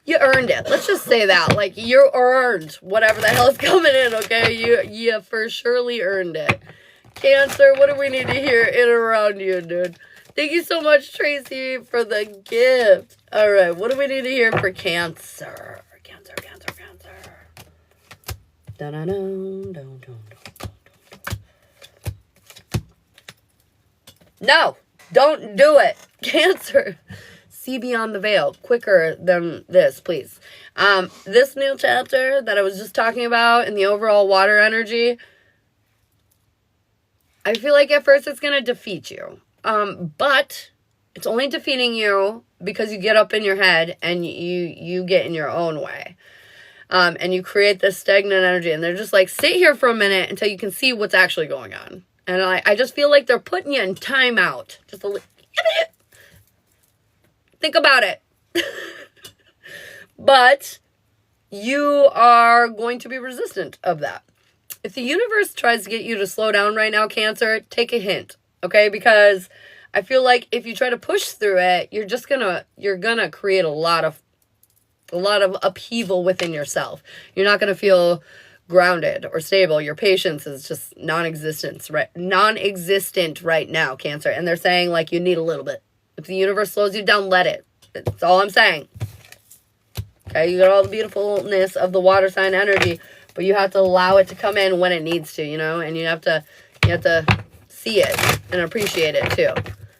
you earned it. Let's just say that. Like, you earned whatever the hell is coming in, okay? You for surely earned it. Cancer, what do we need to hear in and around you, dude? Thank you so much, Tracy, for the gift. All right, what do we need to hear for Cancer? Cancer. No, don't do it. Cancer. See beyond the veil quicker than this, please. This new chapter that I was just talking about in the overall water energy, I feel like at first it's going to defeat you. But it's only defeating you because you get up in your head and you get in your own way. And you create this stagnant energy. And they're just like, sit here for a minute until you can see what's actually going on. And I just feel like they're putting you in timeout. Just a little. Think about it. But you are going to be resistant of that. If the universe tries to get you to slow down right now, Cancer, take a hint, okay? Because I feel like if you try to push through it, you're gonna create a lot of upheaval within yourself. You're not gonna feel grounded or stable. Your patience is just non-existent right now, Cancer. And they're saying, like, you need a little bit. If the universe slows you down, let it. That's all I'm saying. Okay, you got all the beautifulness of the water sign energy, but you have to allow it to come in when it needs to, and you have to see it and appreciate it too.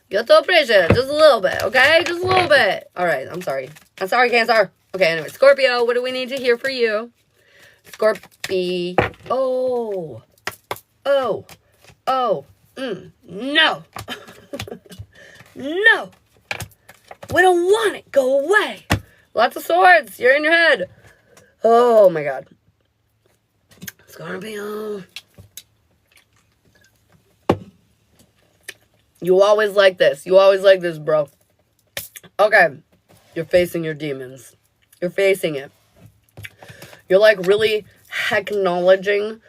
You have to appreciate it just a little bit, okay? Just a little bit. All right, I'm sorry, Cancer. Okay, anyway, Scorpio, what do we need to hear for you? Scorpio. No. No. We don't want it. Go away. Lots of swords. You're in your head. Oh, my God. Scorpio. You always like this. Bro. Okay. You're facing your demons. You're facing it. You're, like, really acknowledging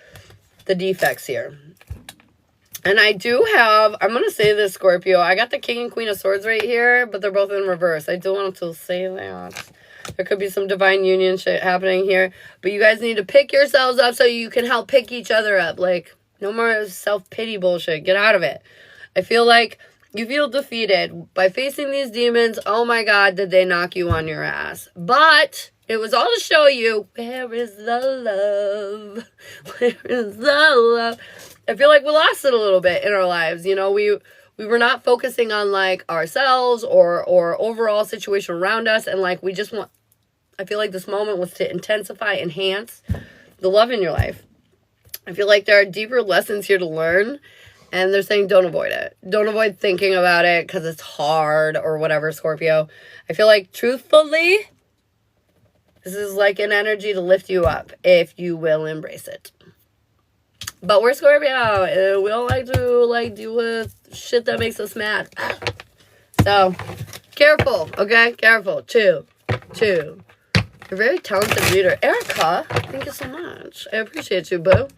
the defects here. And I do have, I'm going to say this, Scorpio. I got the King and Queen of Swords right here, but they're both in reverse. I do want to say that. There could be some divine union shit happening here. But you guys need to pick yourselves up so you can help pick each other up. Like, no more self-pity bullshit. Get out of it. I feel like You feel defeated by facing these demons. Oh my God, did they knock you on your ass? But it was all to show you, where is the love? Where is the love? I feel like we lost it a little bit in our lives. You know, we were not focusing on like ourselves or overall situation around us. And like, I feel like this moment was to intensify, enhance the love in your life. I feel like there are deeper lessons here to learn. And they're saying don't avoid it. Don't avoid thinking about it because it's hard or whatever, Scorpio. I feel like, truthfully, this is like an energy to lift you up if you will embrace it. But we're Scorpio. We don't like to deal with shit that makes us mad. So, careful, okay? Careful. Chill. You're a very talented reader. Erica, thank you so much. I appreciate you, boo.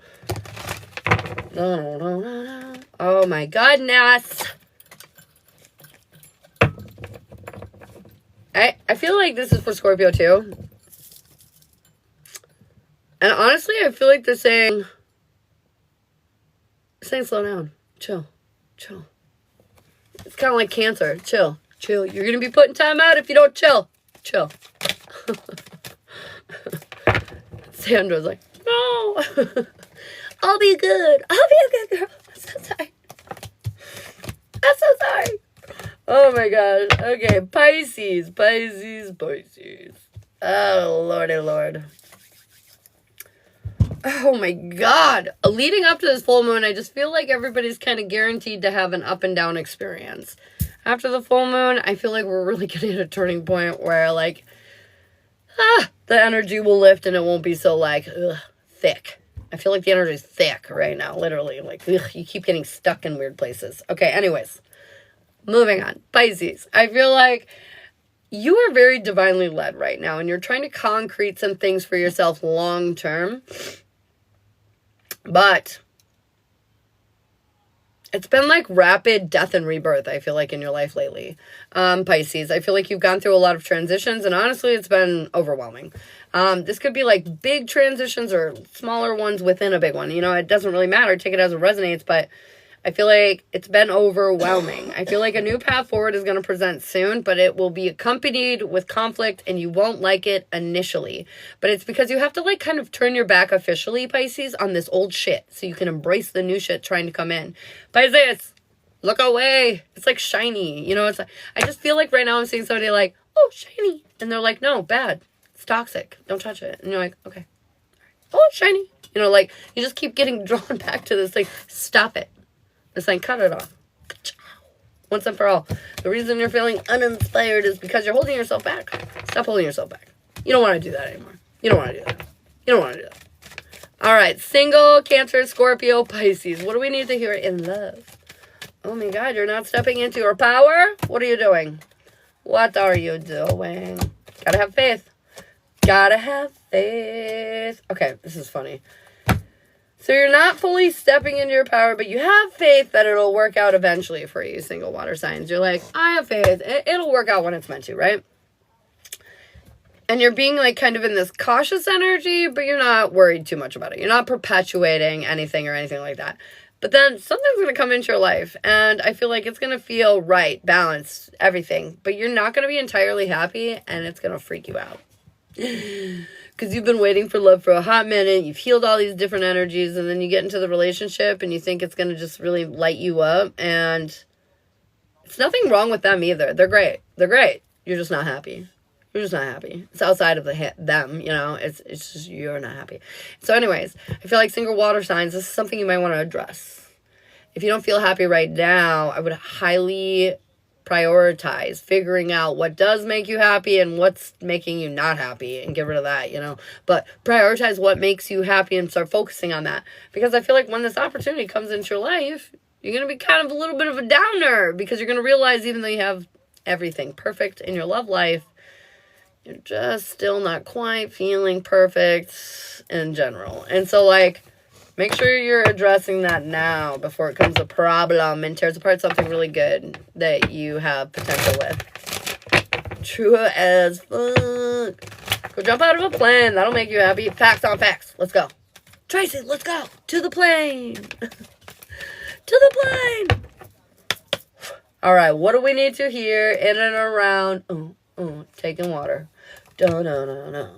Oh my goodness. I feel like this is for Scorpio too. And honestly, I feel like they're saying slow down. Chill. It's kind of like Cancer. Chill. You're going to be putting time out if you don't chill. Sandra's like, no. I'll be good. I'll be a good girl. I'm so sorry. Oh my gosh. Okay, Pisces. Oh, Lordy Lord. Oh my God. Leading up to this full moon, I just feel like everybody's kind of guaranteed to have an up and down experience. After the full moon, I feel like we're really getting at a turning point where like, the energy will lift and it won't be so like, thick. I feel like the energy is thick right now, literally. Like, you keep getting stuck in weird places. Okay, anyways. Moving on. Pisces. I feel like you are very divinely led right now, and you're trying to concrete some things for yourself long term. But it's been like rapid death and rebirth, I feel like, in your life lately. Pisces, I feel like you've gone through a lot of transitions, and honestly, it's been overwhelming. This could be like big transitions or smaller ones within a big one. You know, it doesn't really matter. Take it as it resonates, but I feel like it's been overwhelming. I feel like a new path forward is going to present soon, but it will be accompanied with conflict and you won't like it initially. But it's because you have to like kind of turn your back officially, Pisces, on this old shit so you can embrace the new shit trying to come in. Pisces, look away. It's like shiny. You know, it's like, I just feel like right now I'm seeing somebody like, oh, shiny. And they're like, no, bad. It's toxic. Don't touch it. And you're like, okay. Oh, shiny. You know, like, you just keep getting drawn back to this thing. Stop it. It's like, cut it off. Once and for all. The reason you're feeling uninspired is because you're holding yourself back. Stop holding yourself back. You don't want to do that anymore. You don't want to do that. All right. Single, Cancer, Scorpio, Pisces. What do we need to hear in love? Oh my God, you're not stepping into your power? What are you doing? What are you doing? Gotta have faith. Okay, this is funny. So you're not fully stepping into your power, but you have faith that it'll work out eventually for you, single water signs. You're like, I have faith. It'll work out when it's meant to, right? And you're being like kind of in this cautious energy, but you're not worried too much about it. You're not perpetuating anything or anything like that. But then something's going to come into your life, and I feel like it's going to feel right, balanced, everything. But you're not going to be entirely happy, and it's going to freak you out. Because you've been waiting for love for a hot minute, you've healed all these different energies, and then you get into the relationship, and you think it's going to just really light you up, and it's nothing wrong with them either. They're great. You're just not happy. It's outside of them, you know. It's just you're not happy. So anyways, I feel like single water signs, this is something you might want to address. If you don't feel happy right now, I would highly prioritize figuring out what does make you happy and what's making you not happy and get rid of that, you know. But prioritize what makes you happy and start focusing on that. Because I feel like when this opportunity comes into your life, you're going to be kind of a little bit of a downer because you're going to realize even though you have everything perfect in your love life, you're just still not quite feeling perfect in general. And so, like, make sure you're addressing that now before it becomes a problem and tears apart something really good that you have potential with. True as fuck. Go jump out of a plane. That'll make you happy. Facts on facts. Let's go. Tracy, let's go. To the plane. To the plane. All right, what do we need to hear in and around? Taking water. Da-na-na-na.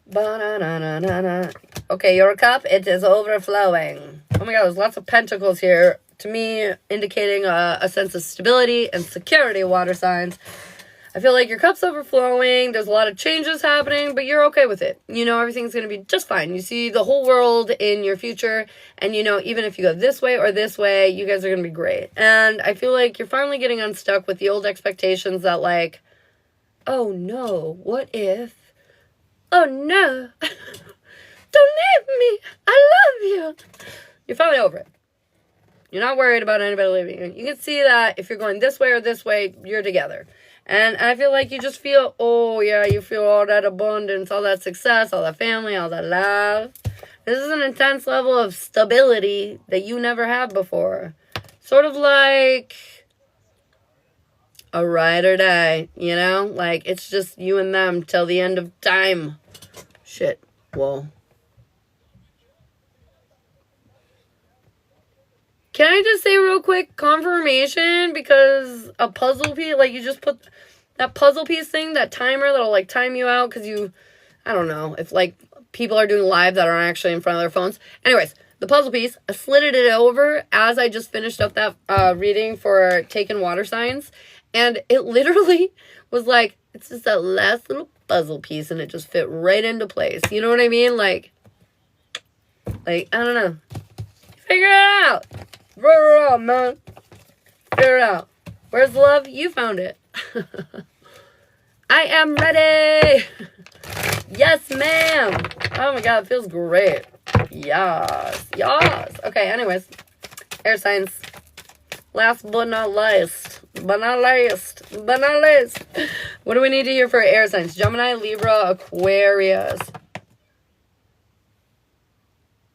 Ba-na-na-na-na-na. Okay, your cup, it is overflowing. Oh my god, there's lots of pentacles here. To me, indicating a sense of stability and security, water signs. I feel like your cup's overflowing. There's a lot of changes happening, but you're okay with it. You know, everything's going to be just fine. You see the whole world in your future. And, you know, even if you go this way or this way, you guys are going to be great. And I feel like you're finally getting unstuck with the old expectations that, like, oh, no, what if? Oh, no. Don't leave me. I love you. You're finally over it. You're not worried about anybody leaving you. You can see that if you're going this way or this way, you're together. And I feel like you just feel, oh yeah, you feel all that abundance, all that success, all that family, all that love. This is an intense level of stability that you never had before. Sort of like a ride or die, you know? Like, it's just you and them till the end of time. Shit. Whoa. Can I just say real quick, confirmation, because a puzzle piece, like you just put that puzzle piece thing, that timer that'll like time you out because you, I don't know, if like people are doing live that aren't actually in front of their phones. Anyways, the puzzle piece, I slid it over as I just finished up that reading for Taken Water Signs. And it literally was like, it's just that last little puzzle piece and it just fit right into place. You know what I mean? Like, I don't know. Figure it out. Figure it out, man. Figure it out. Where's the love? You found it. I am ready. Yes, ma'am. Oh my god, it feels great. Yes. Yes. Okay, anyways. Air signs. Last but not least. But not least. But not least. What do we need to hear for air signs? Gemini, Libra, Aquarius. Did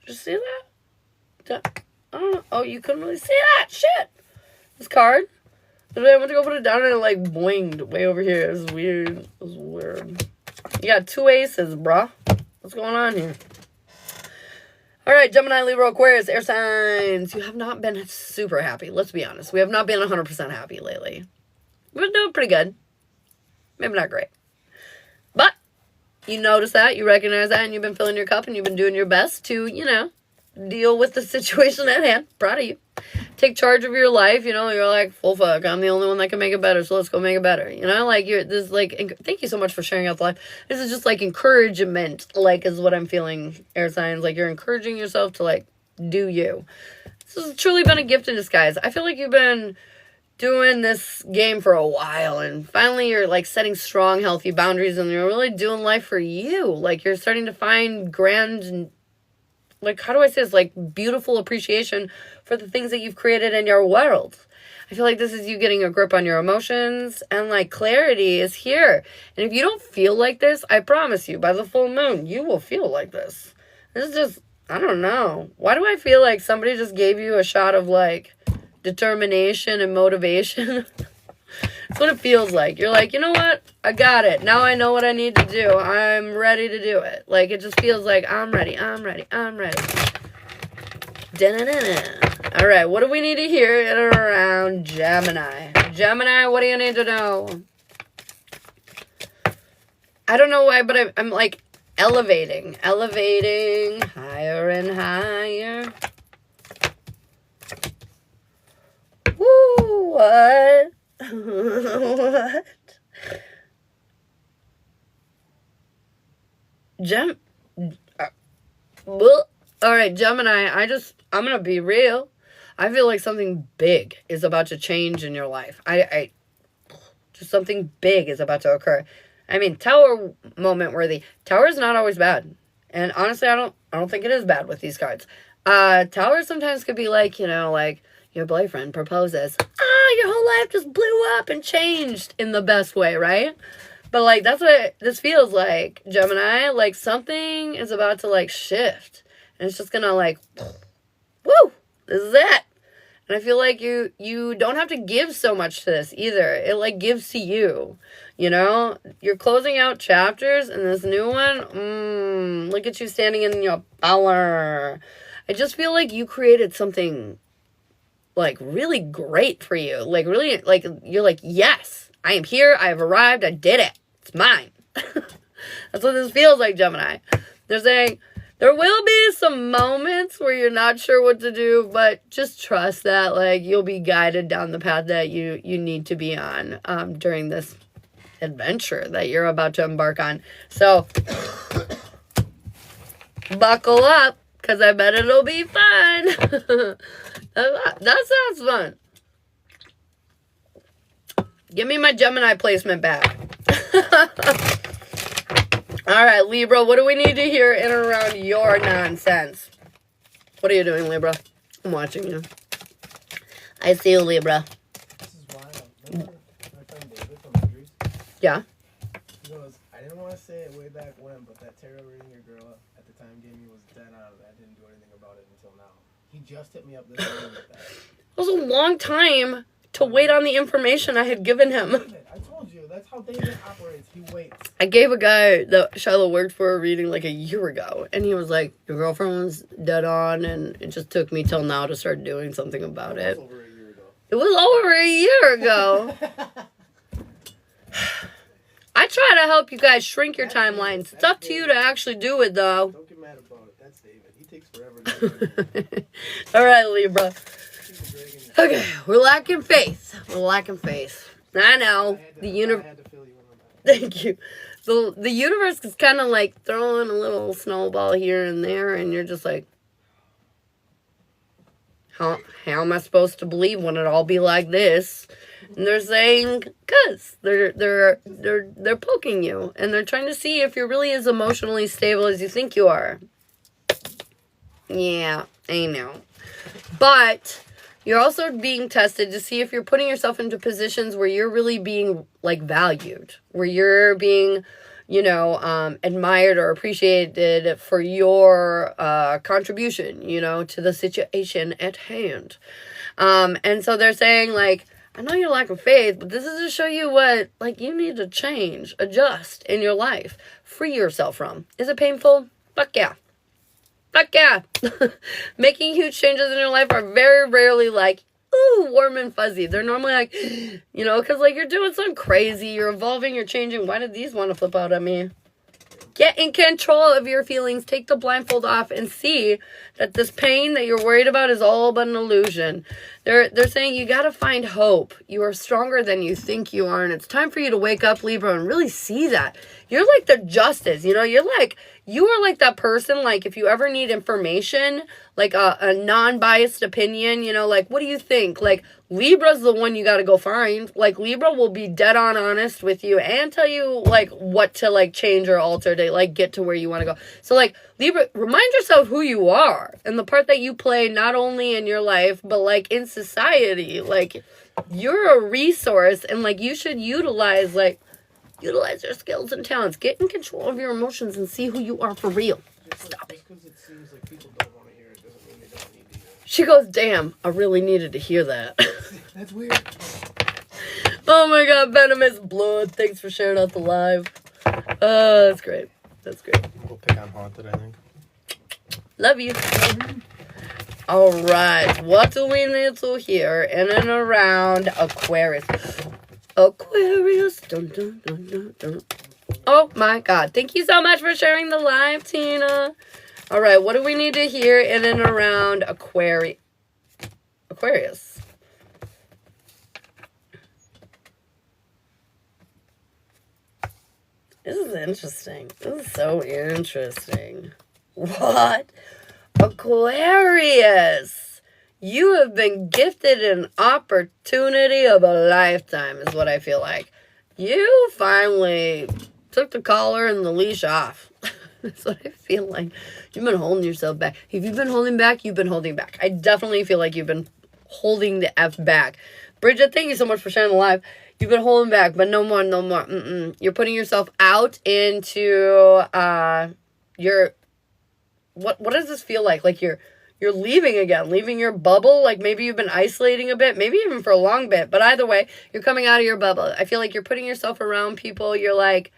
you see that? I don't know. Oh, you couldn't really see that. Shit. This card. I went to go put it down and it like boinged way over here. It was weird. It was weird. You got two aces, bruh. What's going on here? Alright, Gemini, Libra, Aquarius, air signs. You have not been super happy. Let's be honest. We have not been 100% happy lately. We're doing pretty good. Maybe not great. But you notice that, you recognize that, and you've been filling your cup and you've been doing your best to, you know, deal with the situation at hand. Proud of you. Take charge of your life, you know, you're like, full fuck, I'm the only one that can make it better, so let's go make it better, you know, like, this is like, thank you so much for sharing out the life. This is just like encouragement, like, is what I'm feeling, air signs, like, you're encouraging yourself to, like, do you. This has truly been a gift in disguise. I feel like you've been doing this game for a while, and finally you're, like, setting strong, healthy boundaries, and you're really doing life for you, like, you're starting to find grand and, like, how do I say this? Like, beautiful appreciation for the things that you've created in your world. I feel like this is you getting a grip on your emotions, and, like, clarity is here. And if you don't feel like this, I promise you, by the full moon, you will feel like this. This is just, I don't know. Why do I feel like somebody just gave you a shot of, like, determination and motivation? That's what it feels like. You're like, you know what? I got it. Now I know what I need to do. I'm ready to do it. Like, it just feels like I'm ready. I'm ready. I'm ready. Da-na-na-na. All right, what do we need to hear in and around Gemini? Gemini, what do you need to know? I don't know why, but I'm like elevating higher and higher. Woo, what? What? Alright, Gemini, I'm gonna be real. I feel like something big is about to change in your life. Just something big is about to occur. I mean, Tower moment worthy. Tower is not always bad. And honestly, I don't think it is bad with these cards. Tower sometimes could be like, you know, like, your boyfriend proposes. Your whole life just blew up and changed in the best way, right? But, like, that's what this feels like, Gemini. Like, something is about to, like, shift. And it's just gonna, like, woo! This is it. And I feel like you don't have to give so much to this either. It, like, gives to you, you know? You're closing out chapters, and this new one, look at you standing in your power. I just feel like you created something like really great for you. Like really, like you're like, yes, I am here. I have arrived. I did it. It's mine. That's what this feels like, Gemini. They're saying there will be some moments where you're not sure what to do, but just trust that like you'll be guided down the path that you need to be on during this adventure that you're about to embark on. So buckle up, because I bet it'll be fun. That sounds fun. Give me my Gemini placement back. All right, Libra, what do we need to hear in and around your nonsense? What are you doing, Libra? I'm watching you. I see you, Libra. This is wild. Remember my friend David from Idris? Yeah. He goes, I didn't want to say it way back when, but that tarot reading your girl at the time gave me was dead on. I didn't do anything about it until now. He just hit me up this morning with that. It was a long time to wait on the information I had given him. I told you, that's how David operates. He waits. I gave a guy that Shiloh worked for a reading like a year ago, and he was like, your girlfriend was dead on, and it just took me till now to start doing something about it. Over a year ago. It was over a year ago. I try to help you guys shrink your timelines. It's up to you to actually do it, though. Don't get mad about it. That's David. He takes forever to do it. All right, Libra. Okay, we're lacking faith. We're lacking faith. I know. The universe. Thank you. The universe is kind of like throwing a little snowball here and there, and you're just like, how am I supposed to believe when it all be like this? And they're saying, cause they're poking you, and they're trying to see if you're really as emotionally stable as you think you are. Yeah, I know. But you're also being tested to see if you're putting yourself into positions where you're really being like valued, where you're being, admired or appreciated for your contribution, to the situation at hand. And so they're saying like, I know you're lacking faith, but this is to show you what like you need to change, adjust in your life, free yourself from. Is it painful? Fuck yeah. Fuck yeah. Making huge changes in your life are very rarely like, ooh, warm and fuzzy. They're normally like, because like you're doing something crazy, you're evolving, you're changing. Why did these want to flip out at me? Get in control of your feelings. Take the blindfold off and see that this pain that you're worried about is all but an illusion. They're saying you got to find hope. You are stronger than you think you are, and it's time for you to wake up, Libra, and really see that. You're like the justice, you are like that person, like if you ever need information, like a non-biased opinion, like what do you think? Like Libra's the one you got to go find. Like Libra will be dead on honest with you and tell you like what to like change or alter to like get to where you want to go. So like Libra, remind yourself who you are and the part that you play not only in your life but like in society. Like you're a resource, and like you should utilize your skills and talents. Get in control of your emotions and see who you are for real. Stop it. Just because it seems like people don't want to hear it doesn't mean they don't need to hear it. She goes, damn, I really needed to hear that. That's weird. Oh my god, Venomous Blood. Thanks for sharing out the live. That's great. That's great. We'll pick on Haunted, I think. Love you. All right. What do we need to hear in and around Aquarius? Aquarius. Dun, dun, dun, dun, dun. Oh my god. Thank you so much for sharing the live, Tina. All right. What do we need to hear in and around Aquarius? This is interesting. This is so interesting. What? Aquarius, you have been gifted an opportunity of a lifetime, is what I feel like. You finally took the collar and the leash off. That's what I feel like. You've been holding yourself back. If you've been holding back, you've been holding back. I definitely feel like you've been holding the F back. Bridget, thank you so much for sharing the live. You've been holding back, but no more. You're putting yourself out into your... What does this feel like? Like you're leaving again, leaving your bubble. Like maybe you've been isolating a bit, maybe even for a long bit. But either way, you're coming out of your bubble. I feel like you're putting yourself around people. You're like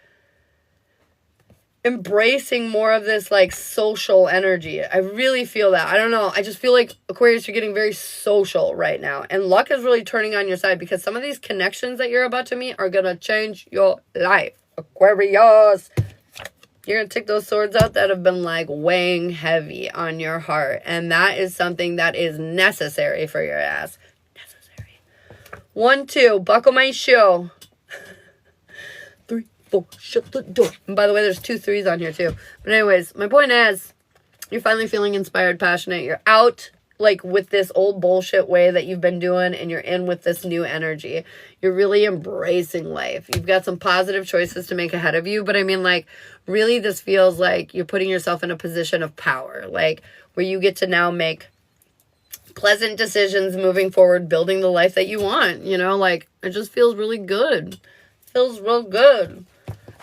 embracing more of this like social energy. I really feel that. I don't know. I just feel like Aquarius, you're getting very social right now. And luck is really turning on your side because some of these connections that you're about to meet are going to change your life. Aquarius. You're going to take those swords out that have been like weighing heavy on your heart. And that is something that is necessary for your ass. Necessary. 1, 2, buckle my shoe. 3, 4, shut the door. And by the way, there's 2 3s on here too. But anyways, my point is, you're finally feeling inspired, passionate. You're out like with this old bullshit way that you've been doing, and you're in with this new energy. You're really embracing life. You've got some positive choices to make ahead of you. But I mean, like, really this feels like you're putting yourself in a position of power, like where you get to now make pleasant decisions moving forward, building the life that you want, you know, like it just feels really good. Feels real good.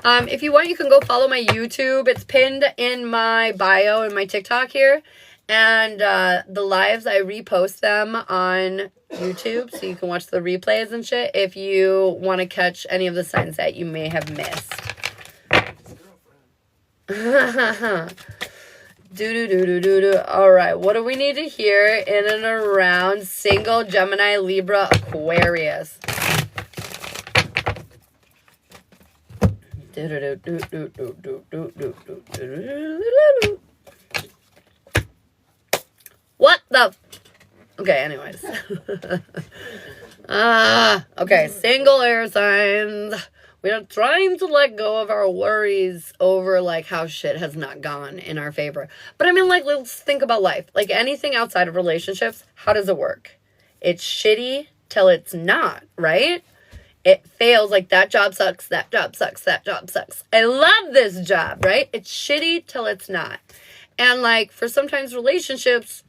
If you want, you can go follow my YouTube. It's pinned in my bio and my TikTok here. And the lives, I repost them on YouTube, so you can watch the replays and shit if you want to catch any of the signs that you may have missed. All right, what do we need to hear in and around single Gemini, Libra, Aquarius? What the? Okay, anyways. Okay, single air signs. We are trying to let go of our worries over, like, how shit has not gone in our favor. But I mean, like, let's think about life. Like, anything outside of relationships, how does it work? It's shitty till it's not, right? It fails, like, that job sucks, that job sucks, that job sucks. I love this job, right? It's shitty till it's not. And, like, for sometimes relationships,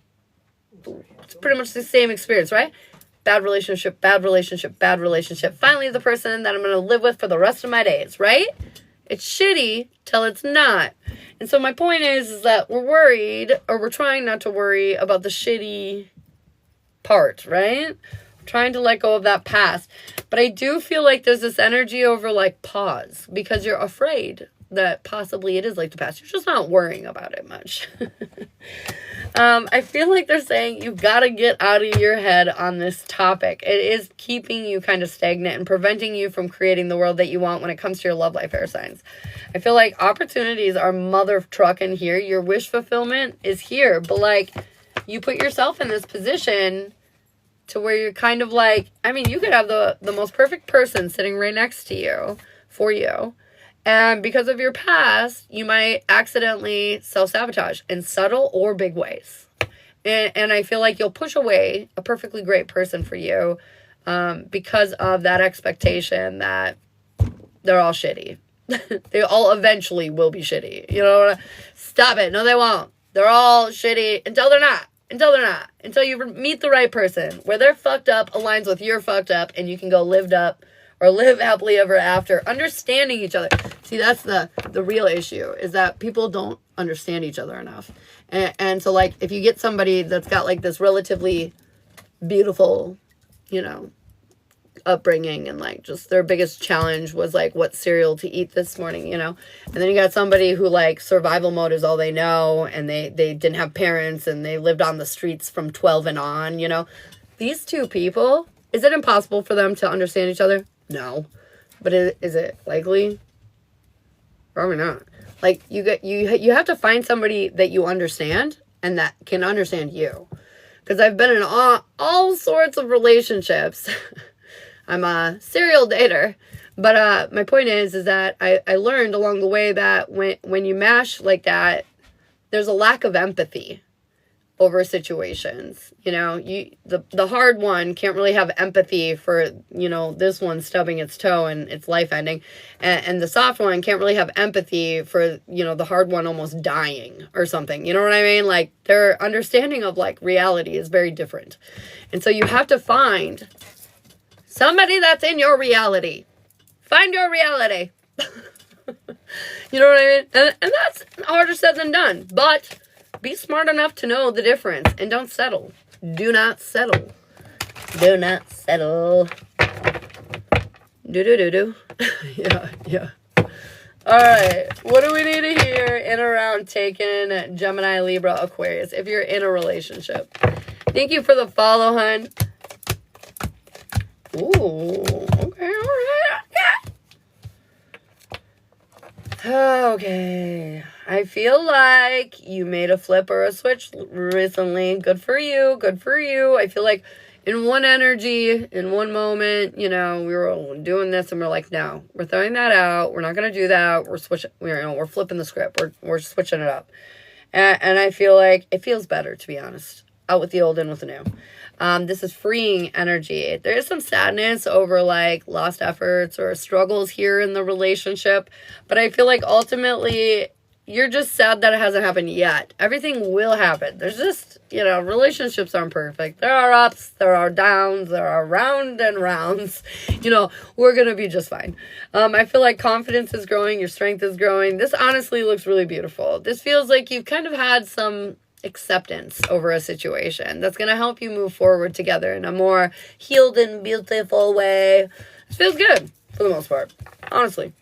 it's pretty much the same experience, right? Bad relationship, bad relationship, bad relationship. Finally, the person that I'm going to live with for the rest of my days, right? It's shitty till it's not. And so my point is that we're worried, or we're trying not to worry about the shitty part, right? Trying to let go of that past. But I do feel like there's this energy over, like, pause, because you're afraid that possibly it is like the past. You're just not worrying about it much. I feel like they're saying you've got to get out of your head on this topic. It is keeping you kind of stagnant and preventing you from creating the world that you want when it comes to your love life, air signs. I feel like opportunities are mother trucking here. Your wish fulfillment is here. But, like, you put yourself in this position to where you're kind of like, I mean, you could have the most perfect person sitting right next to you, for you. And because of your past, you might accidentally self-sabotage in subtle or big ways. And I feel like you'll push away a perfectly great person for you because of that expectation that they're all shitty. They all eventually will be shitty. You know, stop it. No, they won't. They're all shitty until they're not. Until they're not. Until you meet the right person where their fucked up aligns with your fucked up and you can go lived up or live happily ever after, understanding each other. See, that's the real issue, is that people don't understand each other enough. And so, like, if you get somebody that's got, like, this relatively beautiful, you know, upbringing, and, like, just their biggest challenge was, like, what cereal to eat this morning, you know? And then you got somebody who, like, survival mode is all they know, and they didn't have parents, and they lived on the streets from 12 and on, you know? These two people, is it impossible for them to understand each other? No. But is it likely? Probably not. Like, you have to find somebody that you understand and that can understand you. Because I've been in all sorts of relationships. I'm a serial dater. But my point is that I learned along the way that when you mash like that, there's a lack of empathy over situations. You know, the hard one can't really have empathy for, you know, this one stubbing its toe and its life ending. And the soft one can't really have empathy for, you know, the hard one almost dying or something. You know what I mean? Like, their understanding of, like, reality is very different. And so you have to find somebody that's in your reality. Find your reality. You know what I mean? And that's harder said than done. But be smart enough to know the difference and don't settle. Do not settle. Do not settle. Do. Yeah. All right. What do we need to hear in around Taken, Gemini, Libra, Aquarius if you're in a relationship? Thank you for the follow, hun. Ooh. Okay. All right. Okay. I feel like you made a flip or a switch recently. Good for you. Good for you. I feel like in one energy, in one moment, you know, we were doing this and we're like, no, we're throwing that out. We're not going to do that. We're switching, we're flipping the script. We're switching it up. And I feel like it feels better, to be honest. Out with the old, in with the new. This is freeing energy. There is some sadness over like lost efforts or struggles here in the relationship. But I feel like ultimately you're just sad that it hasn't happened yet. Everything will happen. There's just, you know, relationships aren't perfect. There are ups, there are downs, there are round and rounds. You know, we're going to be just fine. I feel like confidence is growing. Your strength is growing. This honestly looks really beautiful. This feels like you've kind of had some acceptance over a situation that's going to help you move forward together in a more healed and beautiful way. It feels good for the most part. Honestly.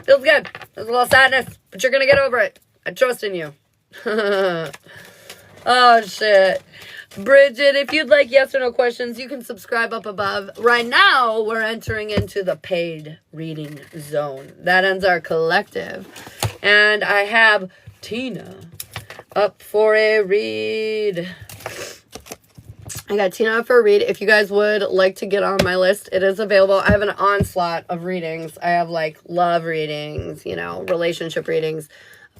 Feels good. There's a little sadness, but you're going to get over it. I trust in you. Oh, shit. Bridget, if you'd like yes or no questions, you can subscribe up above. Right now, we're entering into the paid reading zone. That ends our collective. And I have Tina up for a read. I got Tina up for a read. If you guys would like to get on my list, it is available. I have an onslaught of readings. I have like love readings, you know, relationship readings,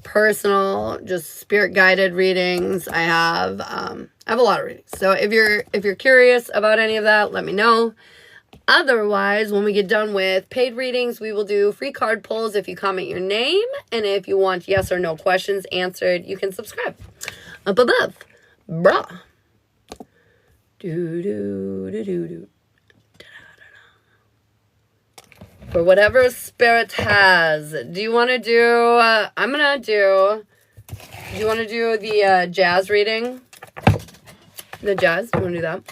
personal, just spirit guided readings. I have a lot of readings. So if you're curious about any of that, let me know. Otherwise, when we get done with paid readings, we will do free card pulls if you comment your name. And if you want yes or no questions answered, you can subscribe up above. Bruh. Do, do, do, do, do. For whatever spirit has. Do you want to do... do you want to do the jazz reading? The jazz? Do you want to do that?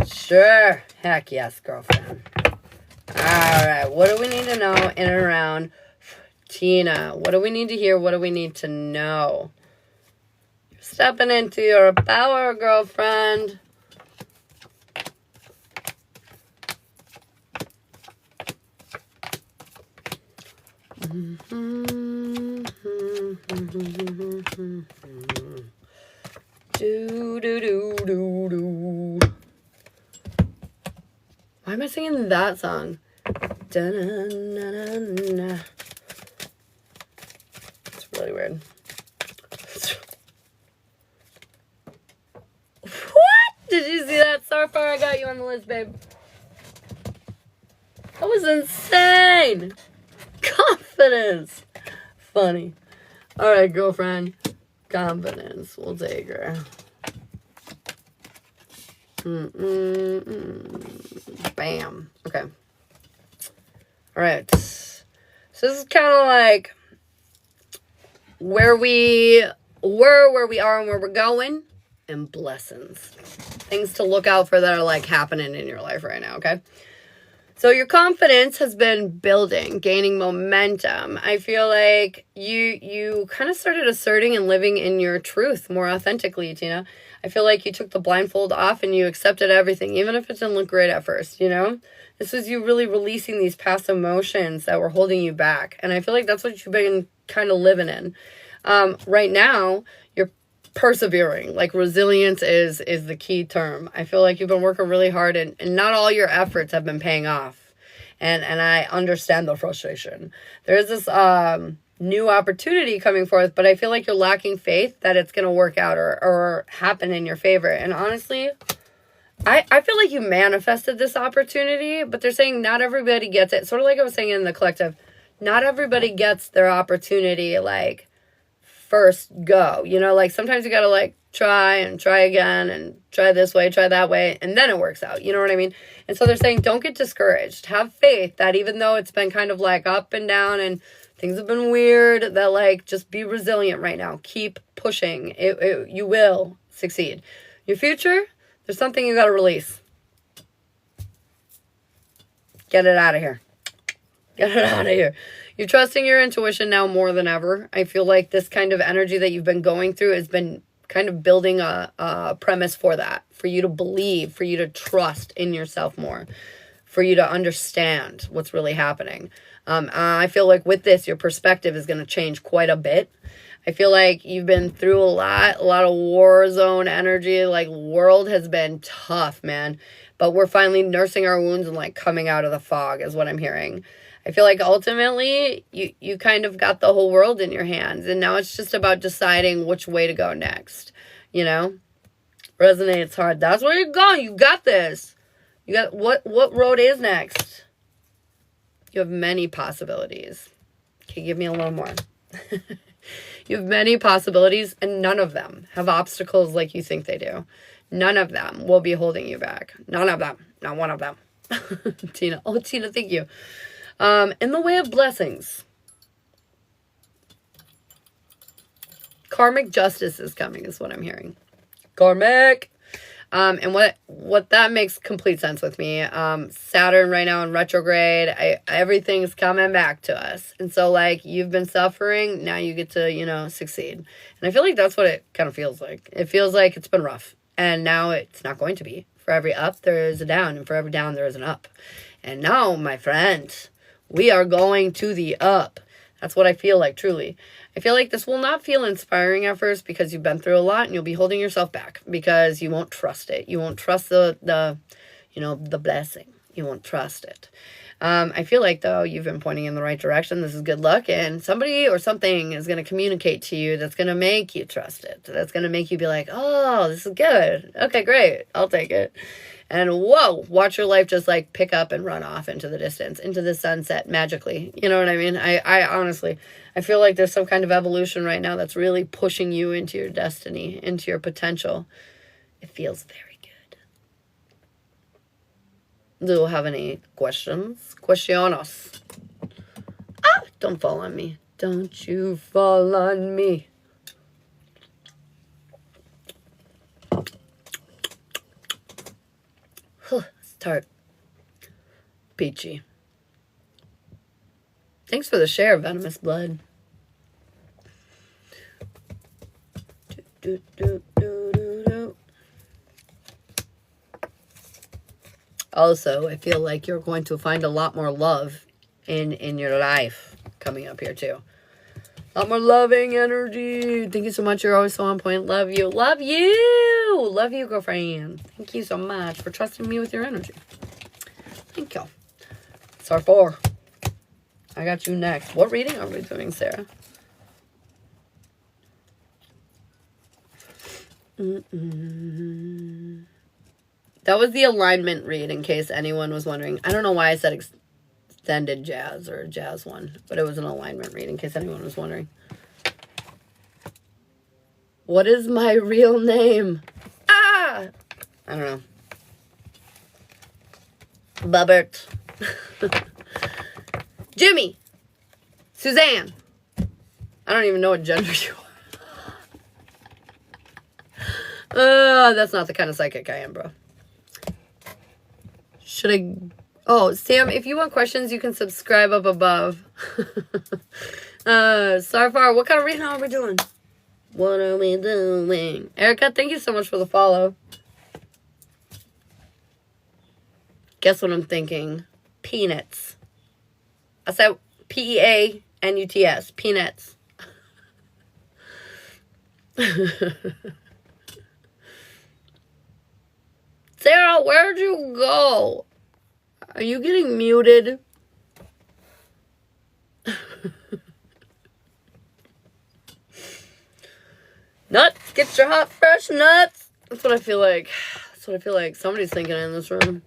Sure. Heck yes, girlfriend. Alright, what do we need to know in and around Tina? What do we need to hear? What do we need to know? You're stepping into your power, girlfriend. Do, do, do, do, do. Why am I singing that song? Da-na-na-na-na. It's really weird. What? Did you see that? So far, I got you on the list, babe. That was insane. Confidence. Funny. All right, girlfriend. Confidence. We'll take her. Bam. Okay. All right. So this is kind of like where we were, where we are, and where we're going, and blessings. Things to look out for that are like happening in your life right now, okay? So your confidence has been building, gaining momentum. I feel like you kind of started asserting and living in your truth more authentically, Tina. I feel like you took the blindfold off and you accepted everything, even if it didn't look great at first, you know? This was you really releasing these past emotions that were holding you back. And I feel like that's what you've been kind of living in. Right now, you're persevering. Like resilience is the key term. I feel like you've been working really hard and not all your efforts have been paying off. And I understand the frustration. There's this new opportunity coming forth, but I feel like you're lacking faith that it's going to work out or happen in your favor. And honestly, I feel like you manifested this opportunity, but they're saying not everybody gets it. Sort of like I was saying in the collective, not everybody gets their opportunity like first go. You know, like sometimes you got to like try and try again and try this way, try that way, and then it works out. You know what I mean? And so they're saying don't get discouraged. Have faith that even though it's been kind of like up and down and things have been weird, that like just be resilient right now. Keep pushing. You will succeed. Your future, there's something you got to release. Get it out of here. Get it out of here. You're trusting your intuition now more than ever. I feel like this kind of energy that you've been going through has been kind of building a premise for that, for you to believe, for you to trust in yourself more, for you to understand what's really happening. I feel like with this, your perspective is going to change quite a bit. I feel like you've been through a lot of war zone energy. Like, world has been tough, man. But we're finally nursing our wounds and like coming out of the fog is what I'm hearing. I feel like ultimately you kind of got the whole world in your hands, and now it's just about deciding which way to go next, you know? Resonates hard. That's where you're going. You got this. You got what road is next? You have many possibilities. Okay, give me a little more. You have many possibilities, and none of them have obstacles like you think they do. None of them will be holding you back. None of them. Not one of them. Tina. Oh, Tina, thank you. In the way of blessings, karmic justice is coming, is what I'm hearing. Karmic. And what that makes complete sense with me. Saturn right now in retrograde, everything's coming back to us. And so, like, you've been suffering, now you get to, succeed. And I feel like that's what it kind of feels like. It feels like it's been rough. And now it's not going to be. For every up, there is a down. And for every down, there is an up. And now, my friend, we are going to the up. That's what I feel like, truly. I feel like this will not feel inspiring at first because you've been through a lot and you'll be holding yourself back because you won't trust it. You won't trust the blessing. You won't trust it. I feel like, though, you've been pointing in the right direction. This is good luck, and somebody or something is going to communicate to you that's going to make you trust it. That's going to make you be like, oh, this is good. Okay, great. I'll take it. And whoa, watch your life just like pick up and run off into the distance, into the sunset magically. You know what I mean? I honestly, I feel like there's some kind of evolution right now that's really pushing you into your destiny, into your potential. It feels very good. Do you have any questions? Questionos. Ah, don't fall on me. Don't you fall on me. It's tart. Peachy. Thanks for the share, Venomous Blood. Also, I feel like you're going to find a lot more love in your life coming up here, too. A lot more loving energy. Thank you so much. You're always so on point. Love you. Love you. Love you, girlfriend. Thank you so much for trusting me with your energy. Thank you. Star 4. I got you next. What reading are we doing, Sarah? That was the alignment read, in case anyone was wondering. I don't know why I said extended jazz or jazz one, but it was an alignment read, in case anyone was wondering. What is my real name? Ah! I don't know. Bubbert. Jimmy. Suzanne. I don't even know what gender you are. That's not the kind of psychic I am, bro. Should I... Oh, Sam, if you want questions, you can subscribe up above. Starfar, what kind of reading are we doing? What are we doing? Erica, thank you so much for the follow. Guess what I'm thinking? Peanuts. I said Peanuts. Peanuts. Sarah, where'd you go? Are you getting muted? Nuts, get your hot, fresh nuts. That's what I feel like. That's what I feel like somebody's thinking in this room.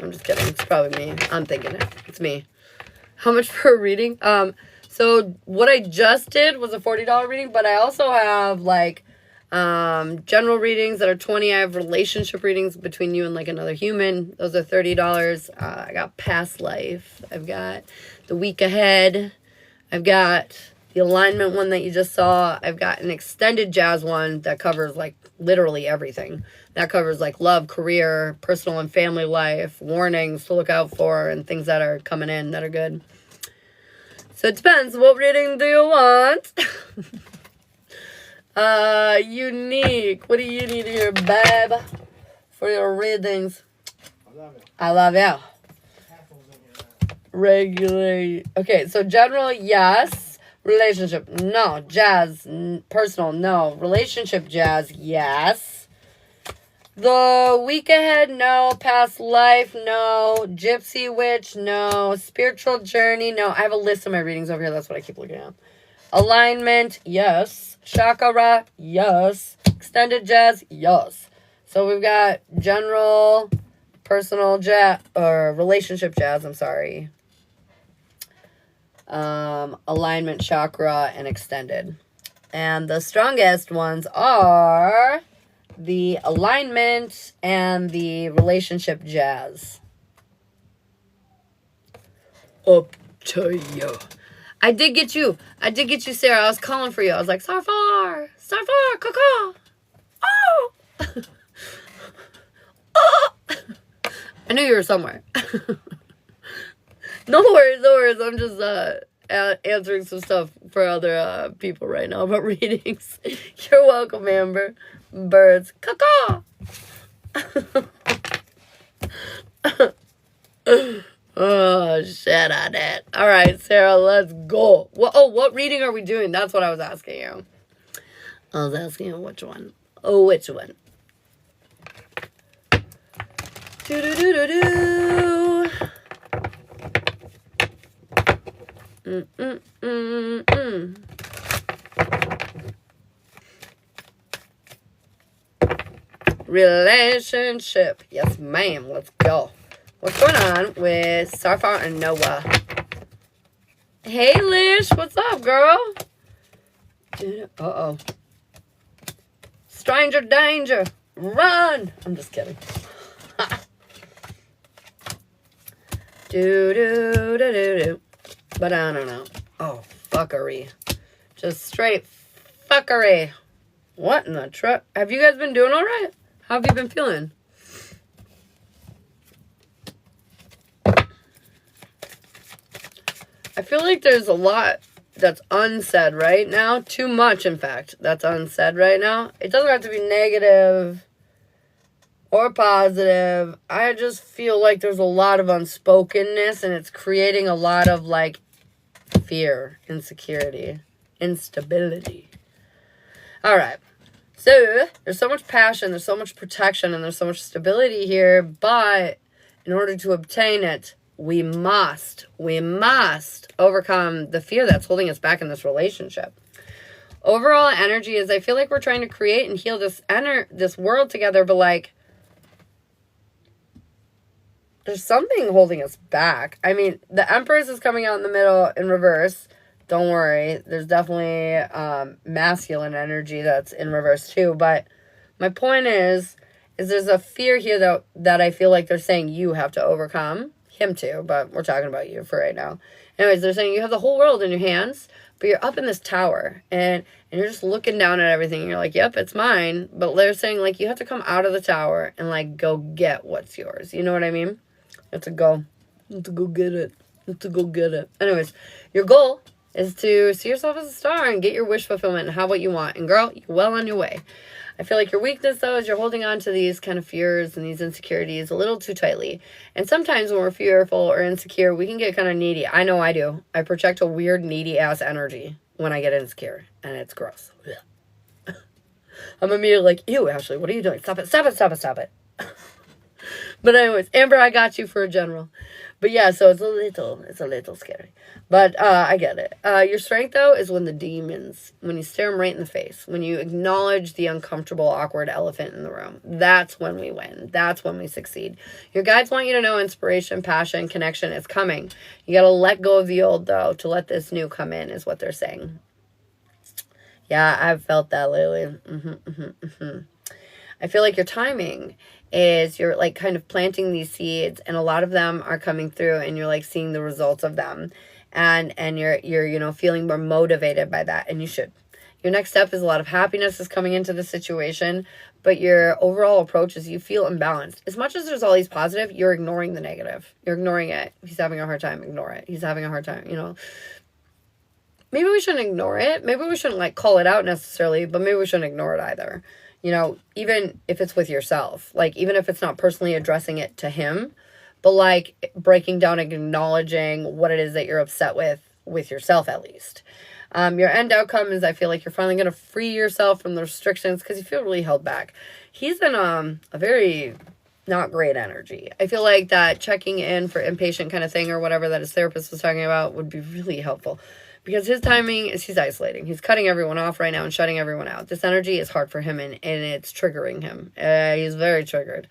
I'm just kidding. It's probably me. I'm thinking it. It's me. How much for a reading? So what I just did was a $40 reading, but I also have like general readings that are $20. I have relationship readings between you and like another human. Those are $30. I got past life. I've got the week ahead. I've got the alignment one that you just saw. I've got an extended jazz one that covers like literally everything. That covers like love, career, personal and family life, warnings to look out for, and things that are coming in that are good. So it depends. What reading do you want? Unique. What do you need here, babe? For your readings. I love it. I love you. Regulate. Okay, so general, yes. Relationship, no. Jazz, personal, no. Relationship, jazz, yes. The week ahead, no. Past life, no. Gypsy witch, no. Spiritual journey, no. I have a list of my readings over here. That's what I keep looking at. Alignment, yes. Chakra, yes. Extended jazz, yes. So we've got general, personal jazz, or relationship jazz, I'm sorry. Alignment, chakra, and extended. And the strongest ones are the alignment and the relationship jazz. Up to you. I did get you, Sarah. I was calling for you. I was like, Starfar, caw. Oh! Oh! I knew you were somewhere. No worries. I'm just answering some stuff for other people right now about readings. You're welcome, Amber. Birds. Caw. Oh, shit on it. All right, Sarah, let's go. What reading are we doing? That's what I was asking you. I was asking you which one. Oh, which one? Do-do-do-do-do. Relationship. Yes, ma'am. Let's go. What's going on with Starfar and Noah? Hey, Lish. What's up, girl? Uh-oh. Stranger danger. Run. I'm just kidding. Do. But I don't know. Oh, fuckery. Just straight fuckery. What in the truck? Have you guys been doing all right? How have you been feeling? I feel like there's a lot that's unsaid right now. Too much, in fact, that's unsaid right now. It doesn't have to be negative or positive. I just feel like there's a lot of unspokenness, and it's creating a lot of, like, fear, insecurity, instability. All right. So, there's so much passion, there's so much protection, and there's so much stability here, but in order to obtain it, we must overcome the fear that's holding us back in this relationship. Overall energy is, I feel like we're trying to create and heal this world together, but, like, there's something holding us back. I mean, the Empress is coming out in the middle in reverse. Don't worry. There's definitely masculine energy that's in reverse too. But my point is there's a fear here that I feel like they're saying you have to overcome. Him too, but we're talking about you for right now. Anyways, they're saying you have the whole world in your hands, but you're up in this tower. And you're just looking down at everything. And you're like, yep, it's mine. But they're saying, like, you have to come out of the tower and, like, go get what's yours. You know what I mean? You have to go. You have to go get it. You have to go get it. Anyways, your goal is to see yourself as a star and get your wish fulfillment and have what you want. And girl, you're well on your way. I feel like your weakness, though, is you're holding on to these kind of fears and these insecurities a little too tightly. And sometimes when we're fearful or insecure, we can get kind of needy. I know I do. I project a weird, needy-ass energy when I get insecure. And it's gross. I'm immediately like, ew, Ashley, what are you doing? Stop it. But anyways, Amber, I got you for a general. But yeah, so it's a little scary. But I get it. Your strength, though, is when you stare them right in the face, when you acknowledge the uncomfortable, awkward elephant in the room. That's when we win. That's when we succeed. Your guides want you to know inspiration, passion, connection is coming. You got to let go of the old, though, to let this new come in, is what they're saying. Yeah, I've felt that lately. I feel like your timing is you're like kind of planting these seeds, and a lot of them are coming through, and you're like seeing the results of them. and you're feeling more motivated by that, and you should. Your next step is a lot of happiness is coming into the situation, but your overall approach is you feel imbalanced. As much as there's all these positive, you're ignoring the negative. You're ignoring it. He's having a hard time, ignore it. He's having a hard time, Maybe we shouldn't ignore it. Maybe we shouldn't call it out necessarily, but maybe we shouldn't ignore it either. Even if it's with yourself, even if it's not personally addressing it to him, but breaking down and acknowledging what it is that you're upset with yourself at least. Your end outcome is I feel like you're finally going to free yourself from the restrictions because you feel really held back. He's in a very not great energy. I feel like that checking in for inpatient kind of thing or whatever that his therapist was talking about would be really helpful. Because his timing is he's isolating. He's cutting everyone off right now and shutting everyone out. This energy is hard for him and it's triggering him. He's very triggered.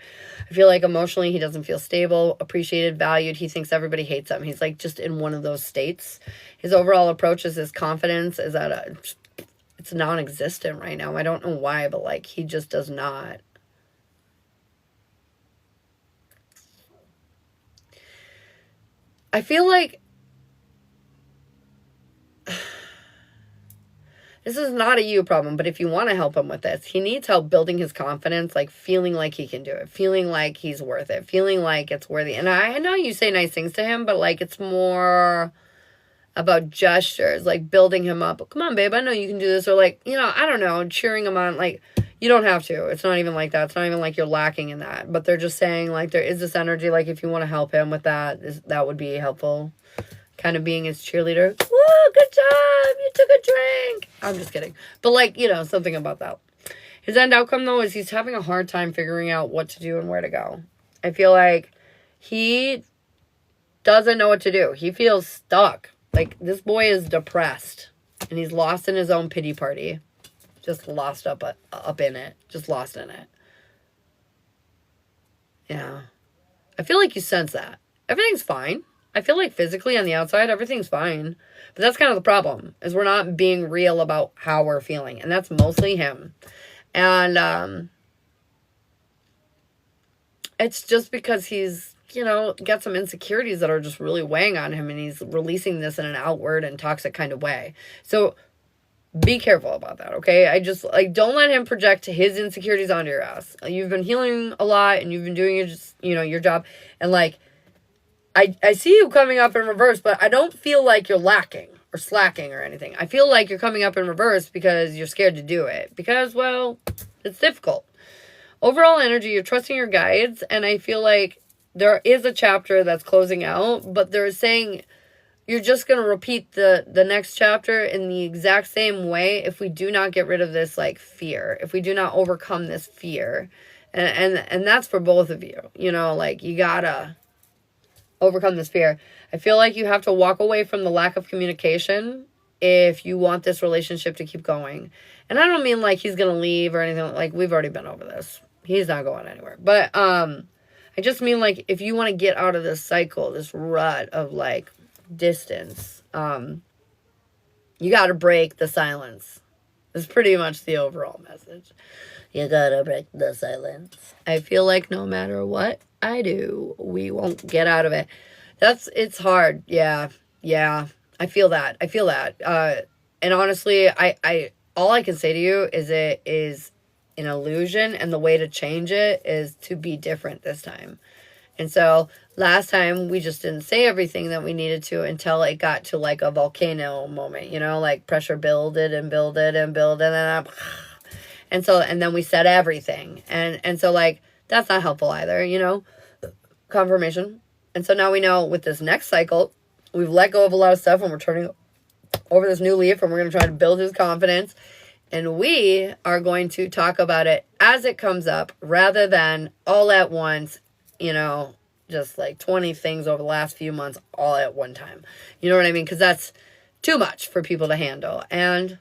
I feel like emotionally he doesn't feel stable, appreciated, valued. He thinks everybody hates him. He's just in one of those states. His overall approach is his confidence is it's non-existent right now. I don't know why, but he just does not. I feel like this is not a you problem, but if you want to help him with this, he needs help building his confidence, feeling like he can do it, feeling like he's worth it, feeling like it's worthy. And I know you say nice things to him, but it's more about gestures, building him up. Come on, babe, I know you can do this. Or I don't know, cheering him on. You don't have to. It's not even like that. It's not even you're lacking in that. But they're just saying there is this energy, if you want to help him with that, that would be helpful. Kind of being his cheerleader. Woo, good job. You took a drink. I'm just kidding. But something about that. His end outcome though is he's having a hard time figuring out what to do and where to go. I feel like he doesn't know what to do. He feels stuck. This boy is depressed and he's lost in his own pity party. Just lost up in it. Just lost in it. Yeah. I feel like you sense that. Everything's fine. I feel like physically on the outside, everything's fine. But that's kind of the problem, is we're not being real about how we're feeling. And that's mostly him. And it's just because he's, got some insecurities that are just really weighing on him. And he's releasing this in an outward and toxic kind of way. So be careful about that, okay? I just, don't let him project his insecurities onto your ass. You've been healing a lot and you've been doing your job. And I see you coming up in reverse, but I don't feel like you're lacking or slacking or anything. I feel like you're coming up in reverse because you're scared to do it. Because, well, it's difficult. Overall energy, you're trusting your guides, and I feel like there is a chapter that's closing out, but they're saying you're just going to repeat the next chapter in the exact same way if we do not get rid of this, fear. If we do not overcome this fear. And that's for both of you. You gotta overcome this fear. I feel like you have to walk away from the lack of communication if you want this relationship to keep going. And I don't mean he's going to leave or anything. We've already been over this. He's not going anywhere. But I just mean if you want to get out of this cycle, this rut of distance, you got to break the silence. That's pretty much the overall message. You got to break the silence. I feel like no matter what I do, we won't get out of it. It's hard. Yeah. I feel that. And honestly, I all I can say to you is it is an illusion, and the way to change it is to be different this time. And so last time we just didn't say everything that we needed to until it got to a volcano moment, pressure builded and builded and builded and then we said everything. And so that's not helpful either, confirmation. And so now we know with this next cycle, we've let go of a lot of stuff and we're turning over this new leaf and we're going to try to build his confidence. And we are going to talk about it as it comes up rather than all at once, just 20 things over the last few months all at one time. You know what I mean? Because that's too much for people to handle. And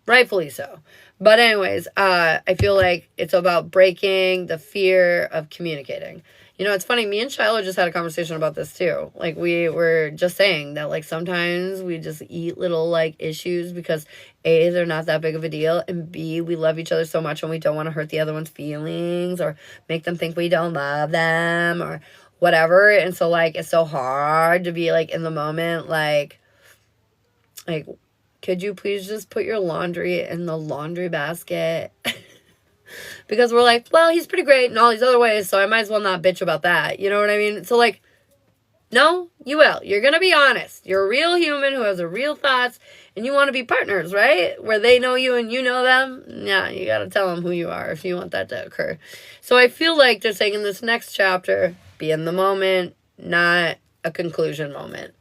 rightfully so. But anyways, I feel like it's about breaking the fear of communicating. It's funny. Me and Shiloh just had a conversation about this too. We were just saying that sometimes we just eat little issues because A, they're not that big of a deal, and B, we love each other so much and we don't want to hurt the other one's feelings or make them think we don't love them whatever. And so, like, it's so hard to be, like, in the moment, like, could you please just put your laundry in the laundry basket? Because we're like, well, he's pretty great in all these other ways, so I might as well not bitch about that. You know what I mean? So, like, no, you will. You're going to be honest. You're a real human who has a real thoughts, and you want to be partners, right? Where they know you and you know them. Yeah, you got to tell them who you are if you want that to occur. So I feel like they're saying in this next chapter, be in the moment, not a conclusion moment.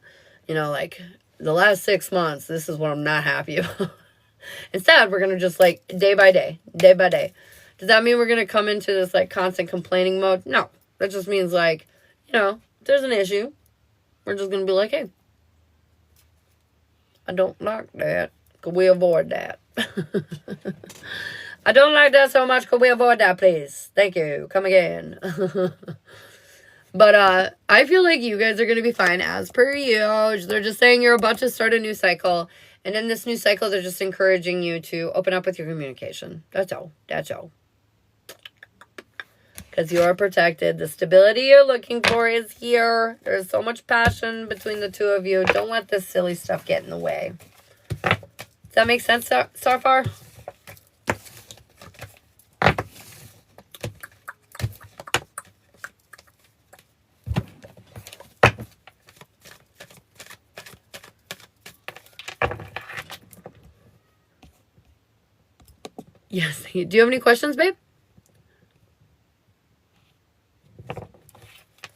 You know, like, the last 6 months, this is what I'm not happy about. Instead, we're going to just, like, day by day. Does that mean we're going to come into this, like, constant complaining mode? No. That just means, like, you know, if there's an issue, we're just going to be like, hey, I don't like that. Could we avoid that? I don't like that so much. Could we avoid that, please? Thank you. Come again. But I feel like you guys are going to be fine as per usual. They're just saying you're about to start a new cycle. And in this new cycle, they're just encouraging you to open up with your communication. That's all. Because you are protected. The stability you're looking for is here. There's so much passion between the two of you. Don't let this silly stuff get in the way. Does that make sense so far? Yes. Do you have any questions, babe?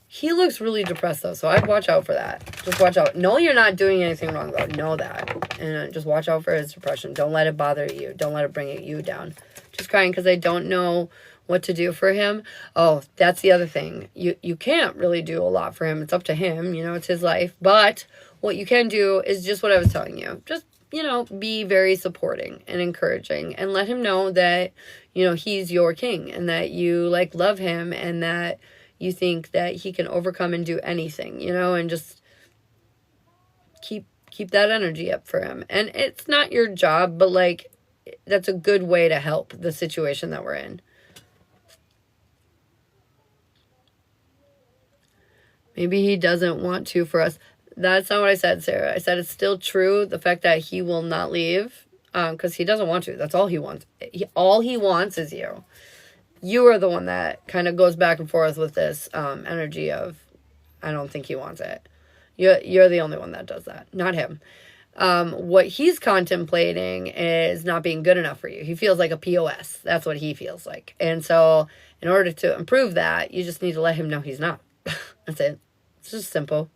He looks really depressed, though, so I'd watch out for that. Just watch out. No, you're not doing anything wrong, though. Know that. And just watch out for his depression. Don't let it bother you. Don't let it bring you down. Just crying because I don't know what to do for him. Oh, that's the other thing. You can't really do a lot for him. It's up to him. You know, it's his life. But what you can do is just what I was telling you. Just, you know, be very supporting and encouraging. And let him know that, you know, he's your king. And that you, like, love him. And that you think that he can overcome and do anything, you know, and just keep that energy up for him. And it's not your job, but, like, that's a good way to help the situation that we're in. Maybe he doesn't want to for us. That's not what I said, Sarah. I said it's still true, the fact that he will not leave, because he doesn't want to. That's all he wants. All he wants is you. You are the one that kind of goes back and forth with this energy of, I don't think he wants it. You're the only one that does that, not him. What he's contemplating is not being good enough for you. He feels like a POS. That's what he feels like. And so in order to improve that, you just need to let him know he's not. That's it. It's just simple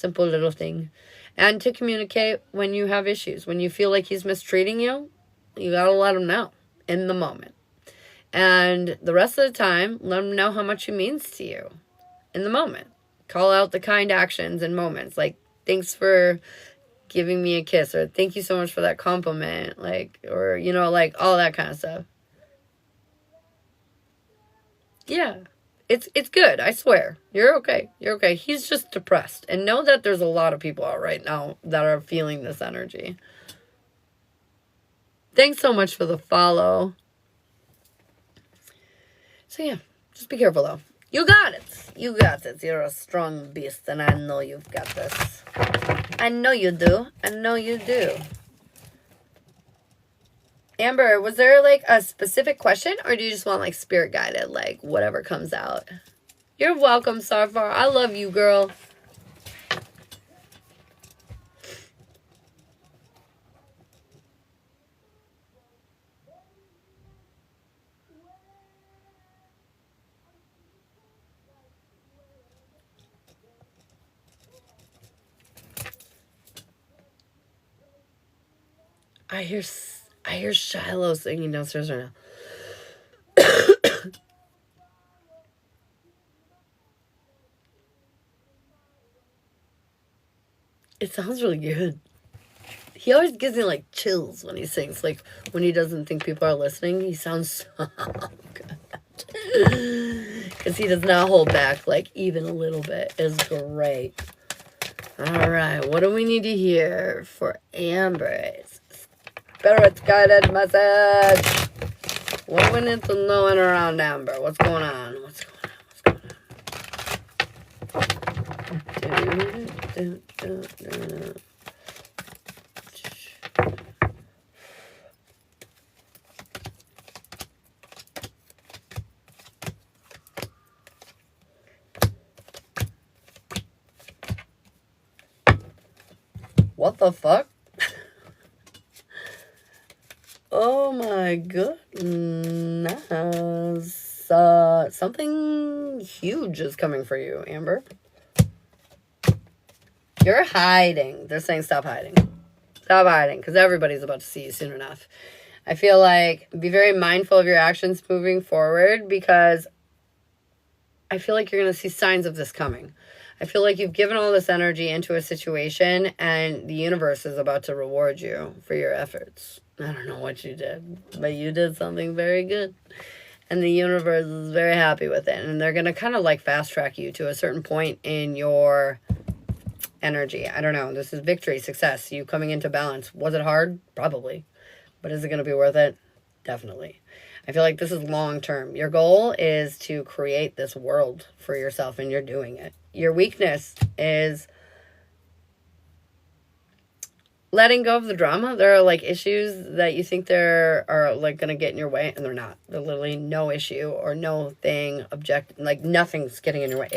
little thing. And to communicate when you have issues. When you feel like he's mistreating you, you got to let him know in the moment. And the rest of the time, let him know how much he means to you in the moment. Call out the kind actions and moments. Like, thanks for giving me a kiss. Or thank you so much for that compliment. Like, or, you know, like all that kind of stuff. Yeah. It's good. I swear. You're okay. You're okay. He's just depressed. And know that there's a lot of people out right now that are feeling this energy. Thanks so much for the follow. So yeah, just be careful though. You got it. You got this. You're a strong beast and I know you've got this. I know you do. I know you do. Amber, was there like a specific question or do you just want like spirit guided, like whatever comes out? You're welcome, Sarfar. I love you, girl. I hear Shiloh singing downstairs right now. It sounds really good. He always gives me like chills when he sings. Like when he doesn't think people are listening, he sounds so good. Because he does not hold back like even a little bit. It's great. All right, what do we need to hear for Amber? Spirit guided message. What do we need to know in around Amber? What's going on? What's going on? What the fuck? Oh my goodness. Something huge is coming for you, Amber. You're hiding. They're saying stop hiding. Stop hiding, because everybody's about to see you soon enough. I feel like be very mindful of your actions moving forward, because I feel like you're going to see signs of this coming. I feel like you've given all this energy into a situation, and the universe is about to reward you for your efforts. I don't know what you did, but you did something very good. And the universe is very happy with it. And they're going to kind of like fast track you to a certain point in your energy. I don't know. This is victory, success, you coming into balance. Was it hard? Probably. But is it going to be worth it? Definitely. I feel like this is long term. Your goal is to create this world for yourself, and you're doing it. Your weakness is letting go of the drama. There are like issues that you think are like going to get in your way, and they're not. They're literally no issue or no thing, like nothing's getting in your way.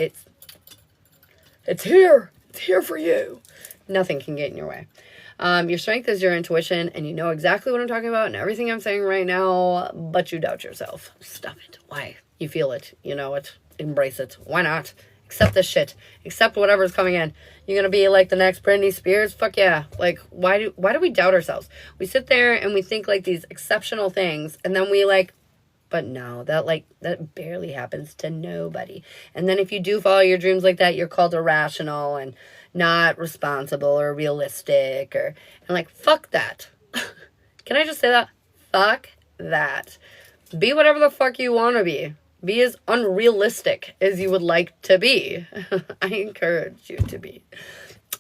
It's here. It's here for you. Nothing can get in your way. Your strength is your intuition, and you know exactly what I'm talking about and everything I'm saying right now, but you doubt yourself. Stop it. Why? You feel it. You know it. Embrace it. Why not? Accept this shit. Accept whatever's coming in. You're going to be like the next Britney Spears? Fuck yeah. Like, why do we doubt ourselves? We sit there and we think like these exceptional things, and then we like, but no, that barely happens to nobody. And then if you do follow your dreams like that, you're called irrational and not responsible or realistic, and like, fuck that. Can I just say that? Fuck that. Be whatever the fuck you want to be. Be as unrealistic as you would like to be. I encourage you to be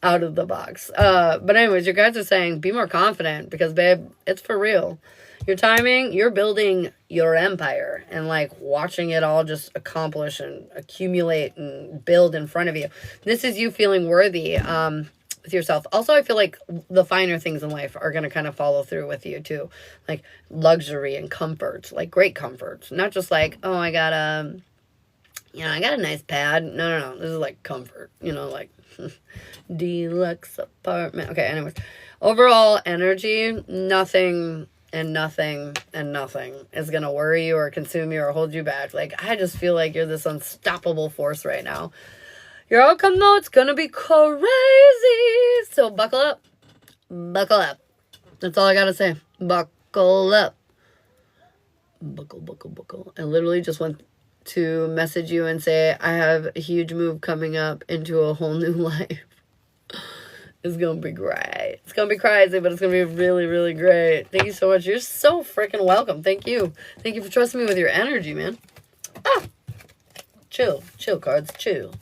out of the box. But anyways, your guides are saying be more confident, because babe, it's for real. Your timing, you're building your empire and like watching it all just accomplish and accumulate and build in front of you. This is you feeling worthy with yourself. Also, I feel like the finer things in life are going to kind of follow through with you too. Like luxury and comfort, like great comfort. Not just like, oh, I got a nice pad. No. This is like comfort, like deluxe apartment. Okay, anyways. Overall energy, nothing is going to worry you or consume you or hold you back. Like, I just feel like you're this unstoppable force right now. Your outcome, though, it's going to be crazy. So buckle up. Buckle up. That's all I got to say. Buckle up. Buckle. I literally just went to message you and say, I have a huge move coming up into a whole new life. It's going to be great. It's going to be crazy, but it's going to be really, really great. Thank you so much. You're so freaking welcome. Thank you. Thank you for trusting me with your energy, man. Chill, cards. Chill.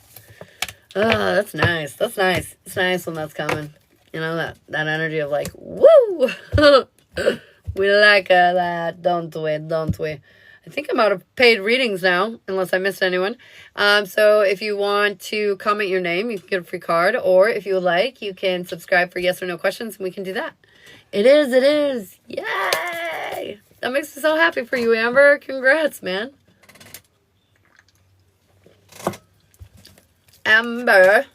That's nice. That's nice. It's nice when that's coming. You know, that energy of like, woo! We like that, don't we? I think I'm out of paid readings now, unless I missed anyone. So if you want to comment your name, you can get a free card. Or if you would like, you can subscribe for yes or no questions, and we can do that. It is. Yay! That makes me so happy for you, Amber. Congrats, man. Amber,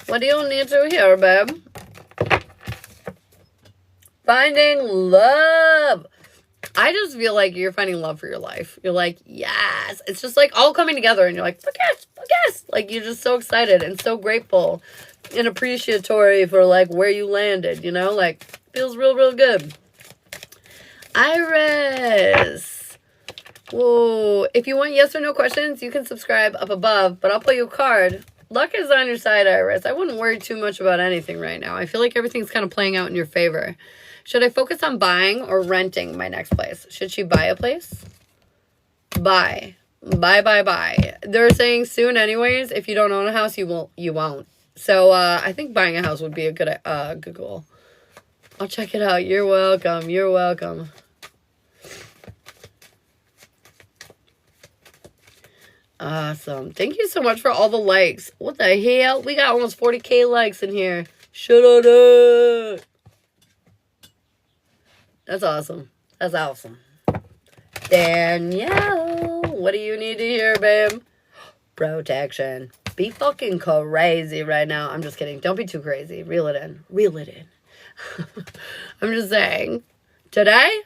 what do you need to hear, babe? Finding love. I just feel like you're finding love for your life. You're like, yes. It's just like all coming together, and you're like, fuck yes. Like, you're just so excited and so grateful and appreciatory for like where you landed, like feels real, real good. Iris. Whoa. If you want yes or no questions, you can subscribe up above, but I'll pull you a card. Luck is on your side, Iris. I wouldn't worry too much about anything right now. I feel like everything's kind of playing out in your favor. Should I focus on buying or renting my next place? Should she buy a place? Buy. They're saying soon anyways. If you don't own a house, you won't. So I think buying a house would be a good goal. I'll check it out. You're welcome. Awesome. Thank you so much for all the likes. What the hell? We got almost 40K likes in here. Shut up. That's awesome. That's awesome. Danielle, what do you need to hear, babe? Protection. Be fucking crazy right now. I'm just kidding. Don't be too crazy. Reel it in. Reel it in. I'm just saying. Today,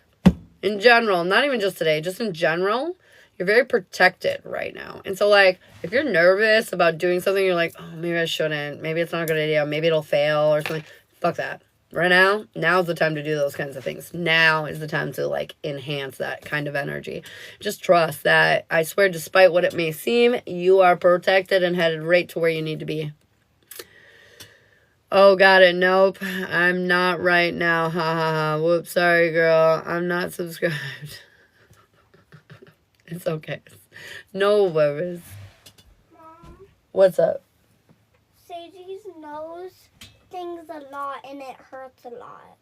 in general, not even just today, just in general, you're very protected right now. And so, like, if you're nervous about doing something, you're like, oh, maybe I shouldn't. Maybe it's not a good idea. Maybe it'll fail or something. Fuck that. Right now, now's the time to do those kinds of things. Now is the time to, like, enhance that kind of energy. Just trust that, I swear, despite what it may seem, you are protected and headed right to where you need to be. Oh, got it. Nope. I'm not right now. Ha ha ha. Whoops. Sorry, girl. I'm not subscribed. It's okay. No worries. Mom, What's up? Sadie's nose stings a lot and it hurts a lot.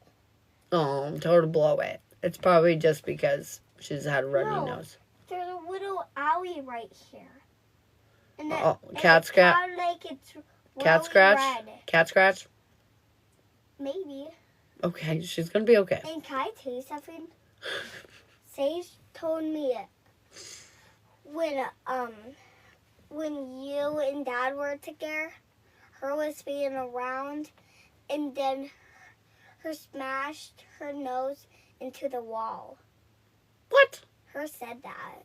Oh, told her to blow it. It's probably just because she's had a runny No. nose. There's a little owie right here. And Oh, and cat it's scratch? kinda like it's Cat really scratch? red. Cat scratch? Maybe. Okay, she's gonna be okay. And can I tell you something? Sage told me when you and Dad were together, her was being around, and then her smashed her nose into the wall. What? Her said that.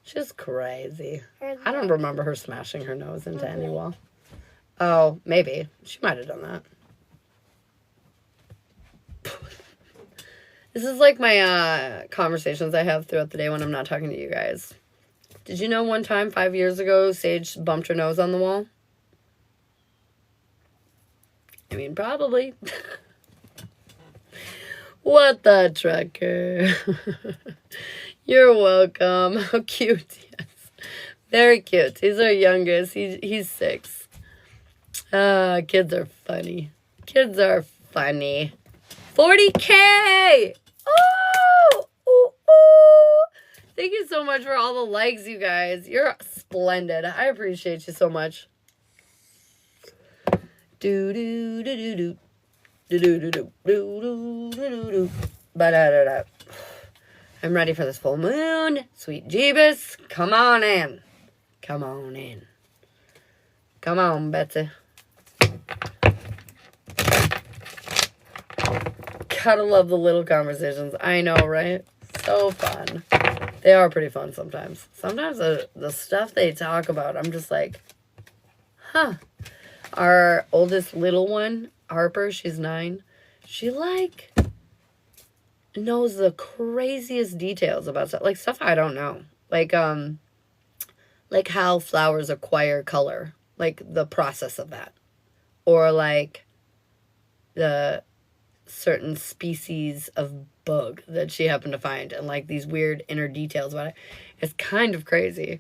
She's crazy. Her I don't remember her smashing her nose into any wall. Oh, maybe. She might have done that. This is like my conversations I have throughout the day when I'm not talking to you guys. Did you know one time, 5 years ago, Sage bumped her nose on the wall? I mean, probably. What the trucker? You're welcome. How cute. Yes. Very cute. He's our youngest. He's 6. Kids are funny. Kids are funny. 40K! Oh! Ooh, ooh. Thank you so much for all the likes, you guys. You're splendid. I appreciate you so much. Do do do do do. Do do do do do do do do. Ba-da-da-da. I'm ready for this full moon. Sweet Jeebus. Come on in. Come on in. Come on, Betsy. Gotta love the little conversations. I know, right? So fun. They are pretty fun sometimes. Sometimes the stuff they talk about, I'm just like, huh. Our oldest little one, Harper, she's 9. She, like, knows the craziest details about stuff. Like, stuff I don't know. Like how flowers acquire color. Like, the process of that. Or, like, the certain species of bug that she happened to find. And, like, these weird inner details about it. It's kind of crazy.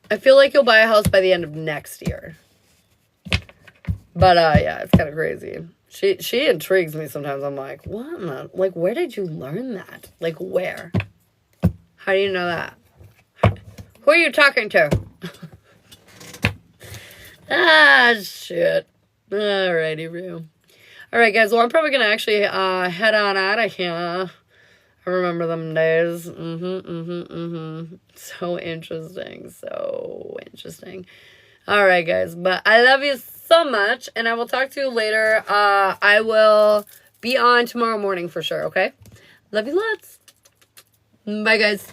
I feel like you'll buy a house by the end of next year. But, yeah, it's kind of crazy. She intrigues me sometimes. I'm like, what in the, like, where did you learn that? Like, where? How do you know that? Who are you talking to? Shit. Alrighty, Rue. Alright, guys. Well, I'm probably going to actually head on out of here. I remember them days. So interesting. So interesting. Alright, guys. But I love you so much. And I will talk to you later. I will be on tomorrow morning for sure, okay? Love you lots. Bye, guys.